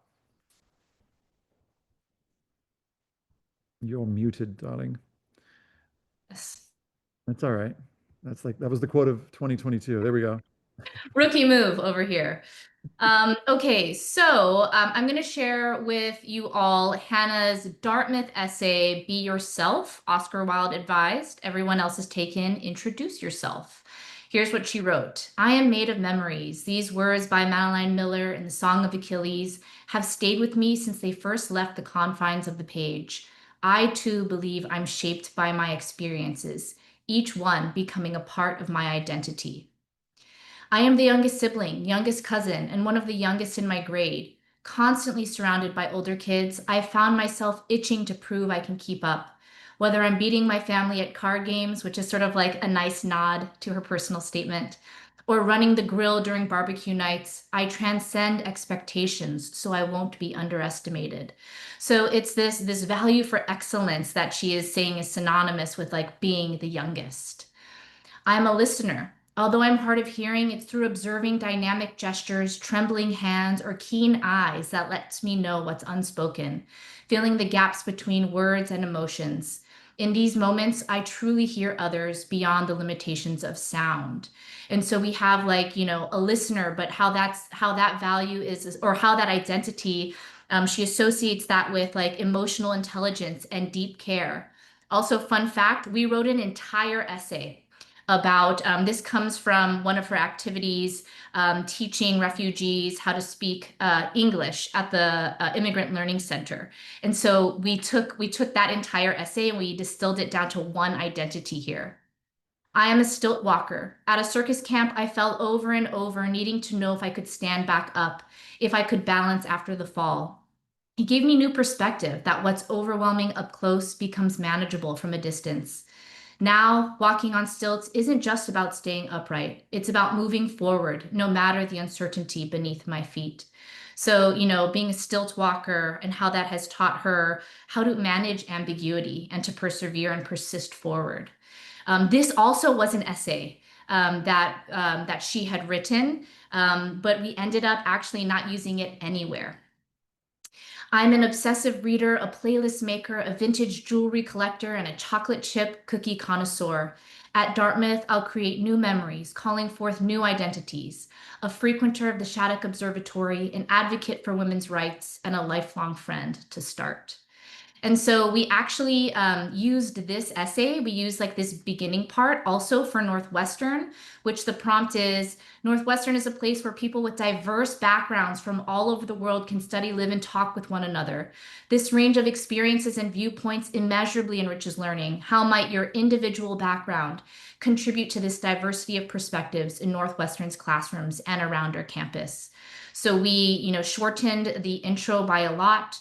You're muted, darling. Yes. That's all right. That was the quote of 2022. There we go. Rookie move over here. Okay, so I'm going to share with you all Hannah's Dartmouth essay, Be Yourself, Oscar Wilde advised. Everyone else is taken, introduce yourself. Here's what she wrote. I am made of memories. These words by Madeline Miller in the Song of Achilles have stayed with me since they first left the confines of the page. I too believe I'm shaped by my experiences, each one becoming a part of my identity. I am the youngest sibling, youngest cousin, and one of the youngest in my grade. Constantly surrounded by older kids, I found myself itching to prove I can keep up. Whether I'm beating my family at card games, which is sort of like a nice nod to her personal statement, or running the grill during barbecue nights, I transcend expectations so I won't be underestimated. So it's this value for excellence that she is saying is synonymous with like being the youngest. I'm a listener. Although I'm hard of hearing, it's through observing dynamic gestures, trembling hands, or keen eyes that lets me know what's unspoken, filling the gaps between words and emotions. In these moments, I truly hear others beyond the limitations of sound. And so we have like, a listener, but how that value is, or how that identity, she associates that with like emotional intelligence and deep care. Also, fun fact, we wrote an entire essay about this comes from one of her activities, teaching refugees how to speak English at the Immigrant Learning Center. And so we took that entire essay and we distilled it down to one identity here. I am a stilt walker. At a circus camp, I fell over and over, needing to know if I could stand back up, if I could balance after the fall. He gave me new perspective that what's overwhelming up close becomes manageable from a distance. Now, walking on stilts isn't just about staying upright. It's about moving forward, no matter the uncertainty beneath my feet. So, being a stilt walker and how that has taught her how to manage ambiguity and to persevere and persist forward. This also was an essay that she had written, but we ended up actually not using it anywhere. I'm an obsessive reader, a playlist maker, a vintage jewelry collector, and a chocolate chip cookie connoisseur. At Dartmouth, I'll create new memories, calling forth new identities. A frequenter of the Shattuck Observatory, an advocate for women's rights, and a lifelong friend to start. And so we actually used this essay. We used like this beginning part also for Northwestern, which the prompt is Northwestern is a place where people with diverse backgrounds from all over the world can study, live, and talk with one another. This range of experiences and viewpoints immeasurably enriches learning. How might your individual background contribute to this diversity of perspectives in Northwestern's classrooms and around our campus? So we, shortened the intro by a lot.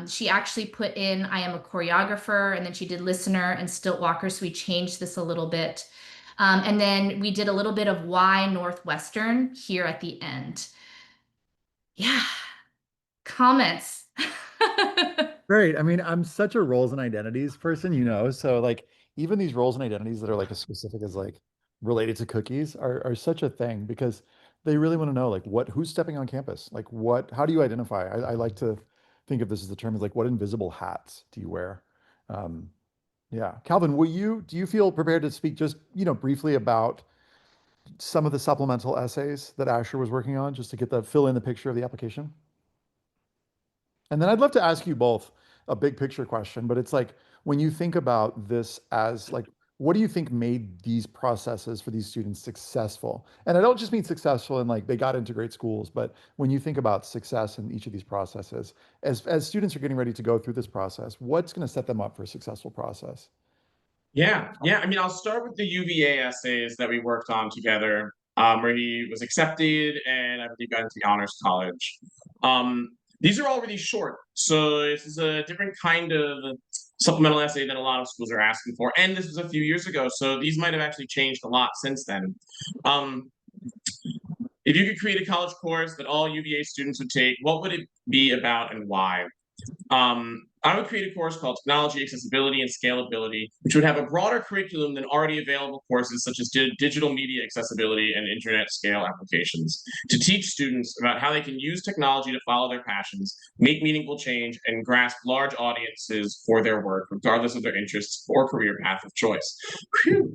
She actually put in, I am a choreographer, and then she did listener and stilt walker. So we changed this a little bit. And then we did a little bit of why Northwestern here at the end. Yeah, comments. Great. I mean, I'm such a roles and identities person, so like even these roles and identities that are like as specific as like related to cookies are such a thing because they really want to know like who's stepping on campus? Like how do you identify? I like to think of this as the term is like what invisible hats do you wear? Um, yeah. Calvin, do you feel prepared to speak just, briefly about some of the supplemental essays that Asher was working on just to fill in the picture of the application? And then I'd love to ask you both a big picture question, but it's like when you think about this as like, what do you think made these processes for these students successful? And I don't just mean successful in like they got into great schools, but when you think about success in each of these processes, as students are getting ready to go through this process, what's going to set them up for a successful process? Yeah. I mean, I'll start with the UVA essays that we worked on together, where he was accepted and I believe got into the honors college. These are all really short, so this is a different kind of supplemental essay than a lot of schools are asking for. And this was a few years ago, so these might have actually changed a lot since then. Um, if you could create a college course that all UVA students would take, what would it be about and why? I would create a course called Technology, Accessibility, and Scalability, which would have a broader curriculum than already available courses such as digital media accessibility and internet scale applications, to teach students about how they can use technology to follow their passions, make meaningful change, and grasp large audiences for their work, regardless of their interests or career path of choice. Whew.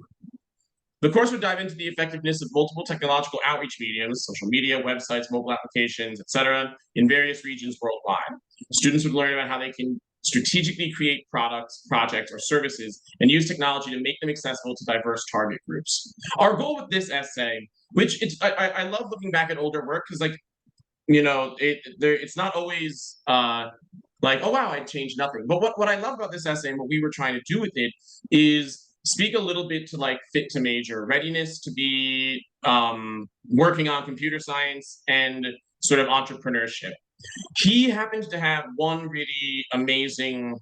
The course would dive into the effectiveness of multiple technological outreach mediums, social media, websites, mobile applications, etc., in various regions worldwide. Students would learn about how they can strategically create products, projects, or services and use technology to make them accessible to diverse target groups. Our goal with this essay, which I love looking back at older work because, like, it's not always like, oh wow, I changed nothing. But what I love about this essay and what we were trying to do with it is speak a little bit to like fit to major, readiness to be working on computer science and sort of entrepreneurship. He happens to have one really amazing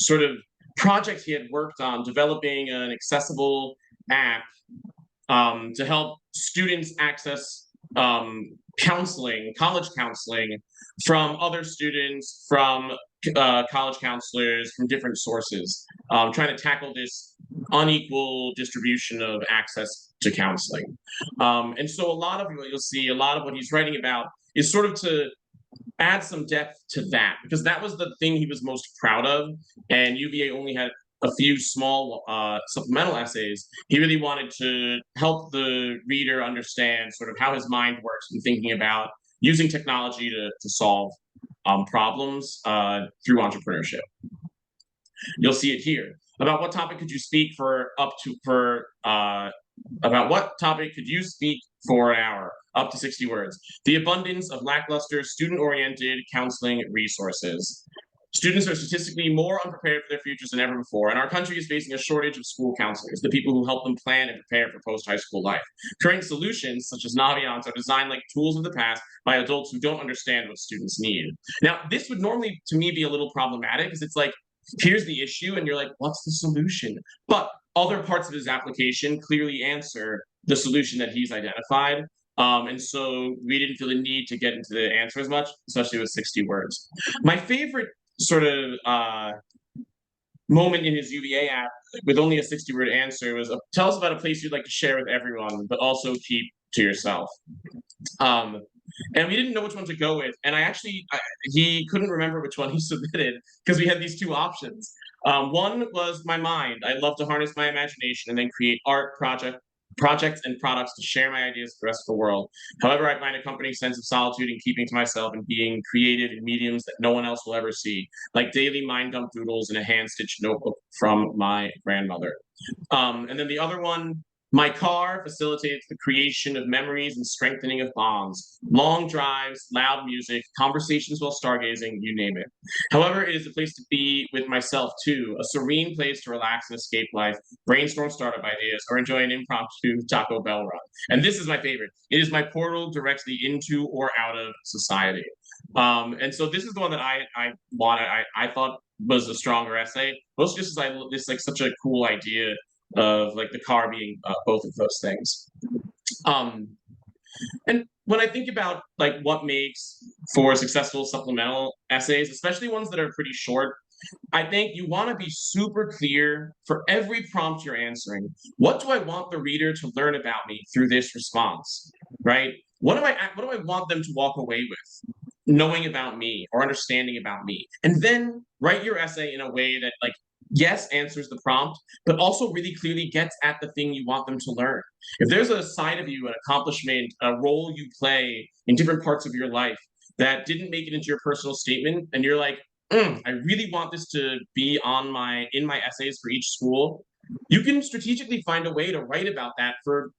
sort of project he had worked on, developing an accessible app to help students access counseling, college counseling from other students, from college counselors, from different sources, trying to tackle this unequal distribution of access to counseling. And so a lot of what you'll see, a lot of what he's writing about is sort of to add some depth to that, because that was the thing he was most proud of. And UVA only had a few small supplemental essays. He really wanted to help the reader understand sort of how his mind works when thinking about using technology to solve problems through entrepreneurship. You'll see it here. About what topic could you speak for about what topic could you speak for an hour? Up to 60 words. The abundance of lackluster, student-oriented counseling resources. Students are statistically more unprepared for their futures than ever before, and our country is facing a shortage of school counselors, the people who help them plan and prepare for post-high school life. Current solutions, such as Naviance, are designed like tools of the past by adults who don't understand what students need. Now, this would normally, to me, be a little problematic, because it's like, here's the issue, and you're like, what's the solution? But other parts of his application clearly answer the solution that he's identified. And so we didn't feel the need to get into the answer as much, especially with 60 words. My favorite sort of moment in his UVA app with only a 60-word answer was, tell us about a place you'd like to share with everyone, but also keep to yourself. And we didn't know which one to go with. And he couldn't remember which one he submitted because we had these two options. One was my mind. I love to harness my imagination and then create art, projects and products to share my ideas with the rest of the world. However, I find a comforting sense of solitude in keeping to myself and being creative in mediums that no one else will ever see, like daily mind dump doodles in a hand-stitched notebook from my grandmother. And then the other one, my car facilitates the creation of memories and strengthening of bonds. Long drives, loud music, conversations while stargazing, you name it. However, it is a place to be with myself too, a serene place to relax and escape life, brainstorm startup ideas, or enjoy an impromptu Taco Bell run. And this is my favorite. It is my portal directly into or out of society. And so this is the one that I wanted. I thought was a stronger essay, mostly just as I this like such a cool idea of like the car being both of those things. Um, and when I think about like what makes for successful supplemental essays, especially ones that are pretty short, I think you want to be super clear for every prompt you're answering. What do I want the reader to learn about me through this response? Right? What do I want them to walk away with? Knowing about me or understanding about me. And then write your essay in a way that like yes answers the prompt, but also really clearly gets at the thing you want them to learn. If there's a side of you, an accomplishment, a role you play in different parts of your life that didn't make it into your personal statement, and you're like, I really want this to be on my in my essays for each school, you can strategically find a way to write about that for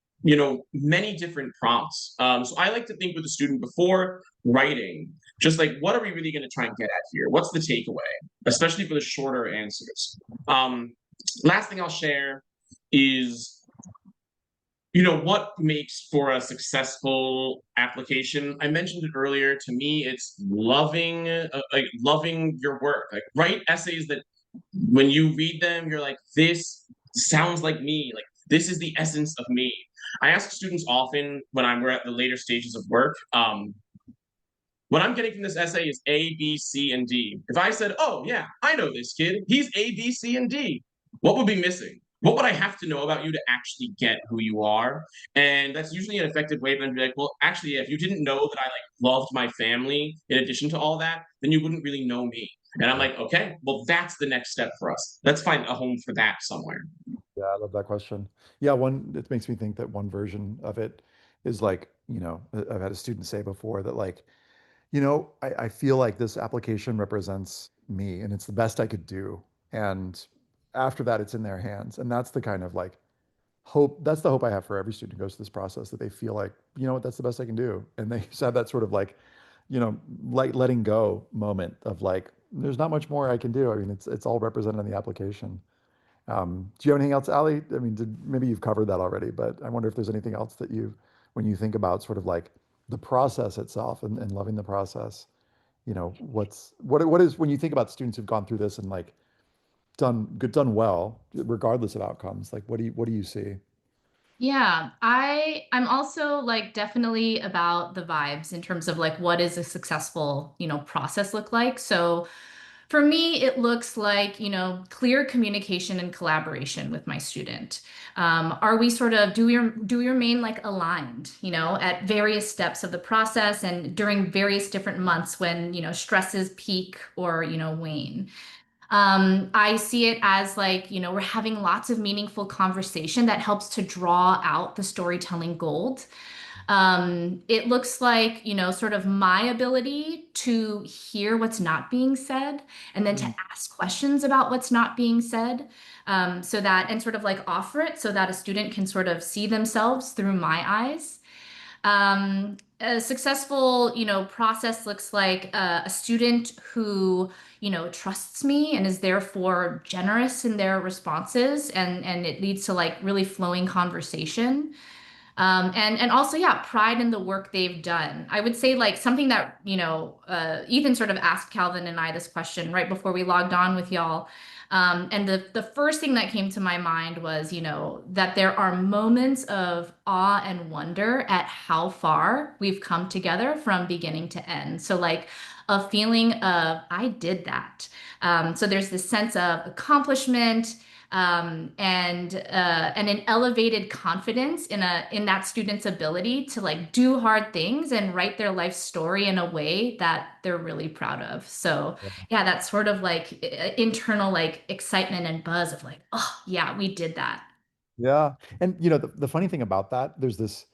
many different prompts. So I like to think with the student before writing, just like what are we really going to try and get at here? What's the takeaway, especially for the shorter answers? Last thing I'll share is what makes for a successful application. I mentioned it earlier. To me, it's loving your work. Like write essays that when you read them, you're like, this sounds like me. Like this is the essence of me. I ask students often when we're at the later stages of work, what I'm getting from this essay is A, B, C, and D. If I said, oh yeah, I know this kid, he's A, B, C, and D, what would be missing? What would I have to know about you to actually get who you are? And that's usually an effective way for them to be like, well, actually, if you didn't know that I like loved my family in addition to all that, then you wouldn't really know me. And I'm like, okay, well, that's the next step for us. Let's find a home for that somewhere. Yeah, I love that question. Yeah, it makes me think that one version of it is like, I've had a student say before that like, I feel like this application represents me and it's the best I could do. And after that, it's in their hands. And that's the kind of like that's the hope I have for every student who goes through this process, that they feel like, you know what, that's the best I can do. And they just have that sort of like, like letting go moment of like, there's not much more I can do. I mean, it's all represented in the application. Do you have anything else, Ali? I mean, maybe you've covered that already, but I wonder if there's anything else that when you think about sort of like the process itself and loving the process, what is, when you think about students who've gone through this and like done well, regardless of outcomes, like what do you see? Yeah, I'm also like definitely about the vibes in terms of like what is a successful, process look like. So for me, it looks like, clear communication and collaboration with my student. Are we sort of, do we remain like aligned, at various steps of the process and during various different months when, stresses peak or, wane? I see it as like, we're having lots of meaningful conversation that helps to draw out the storytelling gold. It looks like, sort of my ability to hear what's not being said and then to ask questions about what's not being said, so that, and sort of like offer it so that a student can sort of see themselves through my eyes. A successful, process looks like a student who, trusts me and is therefore generous in their responses, and it leads to like really flowing conversation. And also, yeah, pride in the work they've done. I would say like something that, Ethan sort of asked Calvin and I this question right before we logged on with y'all. And the first thing that came to my mind was, that there are moments of awe and wonder at how far we've come together from beginning to end. So like a feeling of, I did that. So there's this sense of accomplishment, and an elevated confidence in that student's ability to like do hard things and write their life story in a way that they're really proud of. So yeah, that sort of like internal like excitement and buzz of like, oh yeah, we did that. Yeah. And you know, the funny thing about that, there's this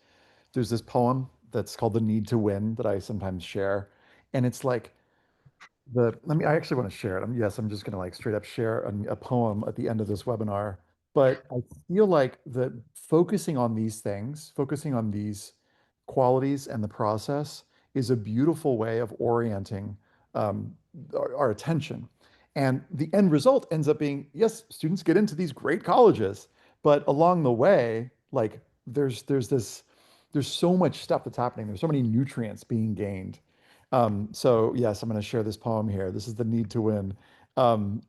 poem that's called The Need to Win that I sometimes share. And it's like I actually want to share it. I'm just going to like straight up share a poem at the end of this webinar. But I feel like that focusing on these qualities and the process is a beautiful way of orienting our attention. And the end result ends up being, yes, students get into these great colleges, but along the way, like there's so much stuff that's happening. There's so many nutrients being gained. So yes, I'm going to share this poem here. This is The Need to Win. And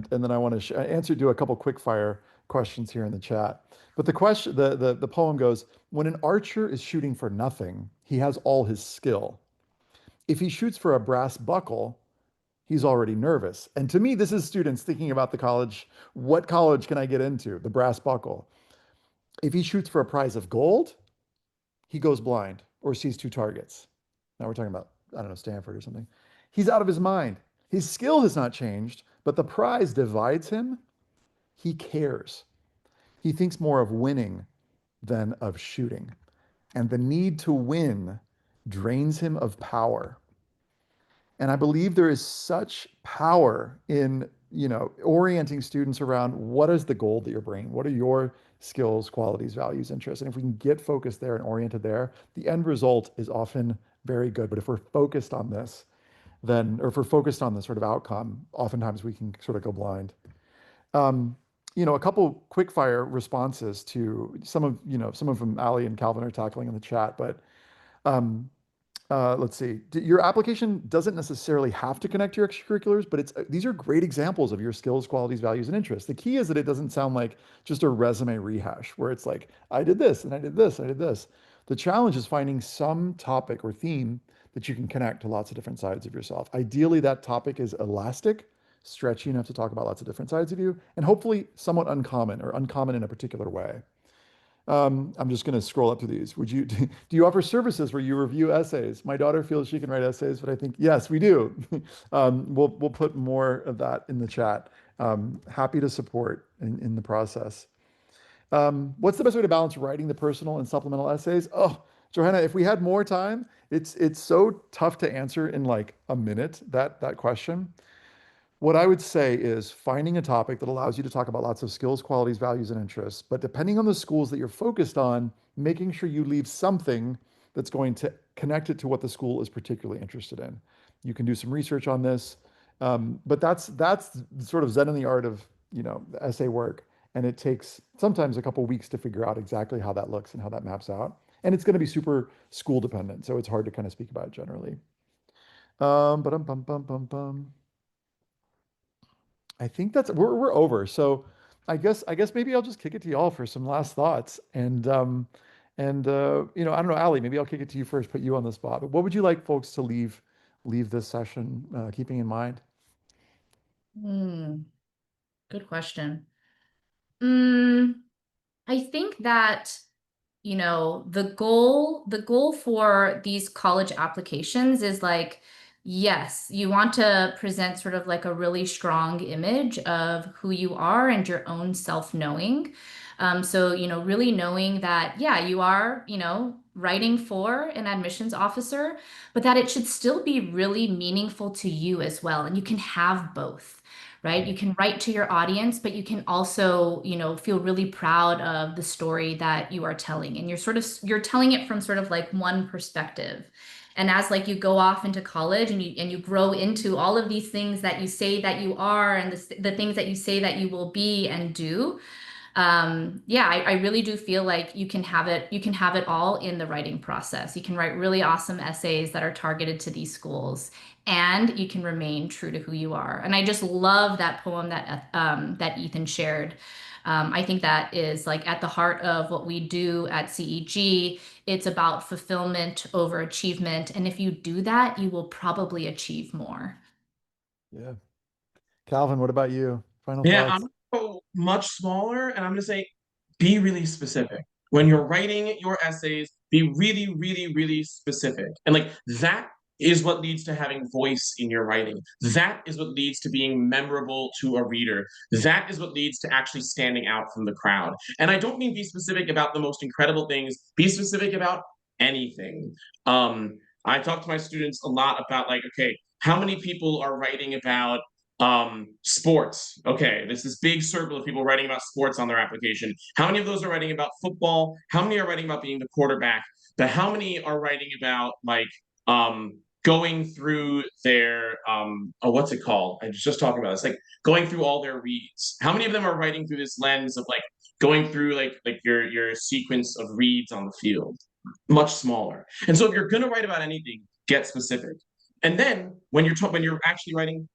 then I want to do a couple quick fire questions here in the chat. But the poem goes, when an archer is shooting for nothing, he has all his skill. If he shoots for a brass buckle, he's already nervous. And to me, this is students thinking about the college. What college can I get into? The brass buckle. If he shoots for a prize of gold, he goes blind or sees two targets. Now we're talking about, I don't know, Stanford or something. He's out of his mind. His skill has not changed, but the prize divides him. He cares. He thinks more of winning than of shooting. And the need to win drains him of power. And I believe there is such power in, orienting students around what is the goal that you're bringing? What are your skills, qualities, values, interests? And if we can get focused there and oriented there, the end result is often very good. But if we're focused on this, or if we're focused on the sort of outcome, oftentimes we can sort of go blind. Um, a couple quick fire responses to some of them Ali and Calvin are tackling in the chat, but um, let's see. Your application doesn't necessarily have to connect to your extracurriculars, but these are great examples of your skills, qualities, values, and interests. The key is that it doesn't sound like just a resume rehash where it's like, I did this and I did this, and I did this. The challenge is finding some topic or theme that you can connect to lots of different sides of yourself. Ideally, that topic is elastic, stretchy enough to talk about lots of different sides of you, and hopefully somewhat uncommon or uncommon in a particular way. I'm just going to scroll up to these. Do you offer services where you review essays? My daughter feels she can write essays, but I think, yes, we do. We'll put more of that in the chat. Happy to support in the process. What's the best way to balance writing the personal and supplemental essays? Oh, Johanna, if we had more time, it's so tough to answer in like a minute, that question. What I would say is finding a topic that allows you to talk about lots of skills, qualities, values, and interests. But depending on the schools that you're focused on, making sure you leave something that's going to connect it to what the school is particularly interested in. You can do some research on this, but that's sort of Zen in the art of the essay work, and it takes sometimes a couple weeks to figure out exactly how that looks and how that maps out. And it's going to be super school dependent, so it's hard to kind of speak about it generally. But I think we're over. So I guess maybe I'll just kick it to y'all for some last thoughts. And I don't know, Ali, maybe I'll kick it to you first, put you on the spot. But what would you like folks to leave this session keeping in mind? Hmm, good question. Mm, I think that the goal for these college applications is like, yes, you want to present sort of like a really strong image of who you are and your own self-knowing. So, really knowing that, yeah, you are, writing for an admissions officer, but that it should still be really meaningful to you as well. And you can have both. Right? You can write to your audience, but you can also, feel really proud of the story that you are telling. And you're telling it from sort of like one perspective. And as like you go off into college and you grow into all of these things that you say that you are and the things that you say that you will be and do, yeah, I really do feel like you can have it all in the writing process. You can write really awesome essays that are targeted to these schools, and you can remain true to who you are. And I just love that poem that Ethan shared. I think that is like at the heart of what we do at CEG. It's about fulfillment over achievement, and if you do that, you will probably achieve more. Yeah. Calvin, what about you? Final Yeah, thoughts? I'm gonna go much smaller, and I'm gonna say be really specific. When you're writing your essays, be really, really, really specific. And like that is what leads to having voice in your writing. That is what leads to being memorable to a reader. That is what leads to actually standing out from the crowd. And I don't mean be specific about the most incredible things, be specific about anything. I talk to my students a lot about, like, okay, how many people are writing about sports? Okay, there's this big circle of people writing about sports on their application. How many of those are writing about football? How many are writing about being the quarterback? But how many are writing about, like, going through their oh, what's it called? I was just talking about this, like going through all their reads. How many of them are writing through this lens of, like, going through, like your sequence of reads on the field? Much smaller. And so if you're gonna write about anything, get specific. And then when you're actually writing,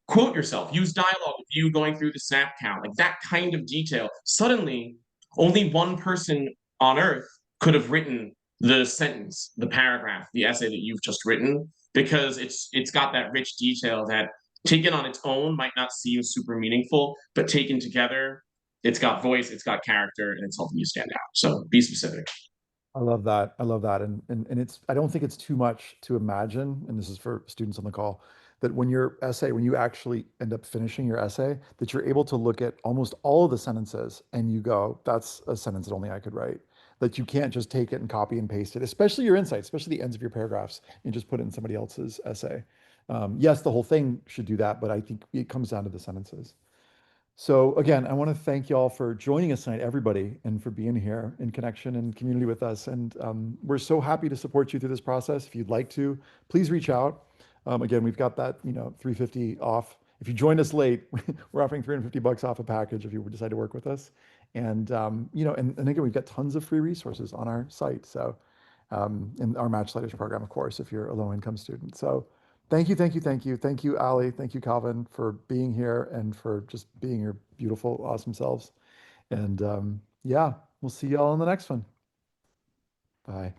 quote yourself, use dialogue with you going through the snap count, like that kind of detail. Suddenly, only one person on earth could have written the sentence, the paragraph, the essay that you've just written, because it's got that rich detail that taken on its own might not seem super meaningful, but taken together, it's got voice, it's got character, and it's helping you stand out. So be specific. I love that. I love that. And it's, I don't think it's too much to imagine, and this is for students on the call, that when your essay, when you actually end up finishing your essay, that you're able to look at almost all of the sentences and you go, that's a sentence that only I could write. That you can't just take it and copy and paste it, especially your insights, especially the ends of your paragraphs, and just put it in somebody else's essay. Yes, the whole thing should do that, but I think it comes down to the sentences. So again, I want to thank you all for joining us tonight, everybody, and for being here in connection and community with us. And we're so happy to support you through this process. If you'd like to, please reach out. Again, we've got that, 350 off. If you joined us late, we're offering $350 off a package if you decide to work with us. And and again, we've got tons of free resources on our site. So, in our Match Letters program, of course, if you're a low-income student. So, thank you, thank you, thank you. Thank you, Ali. Thank you, Calvin, for being here and for just being your beautiful, awesome selves. And yeah, we'll see you all in the next one. Bye.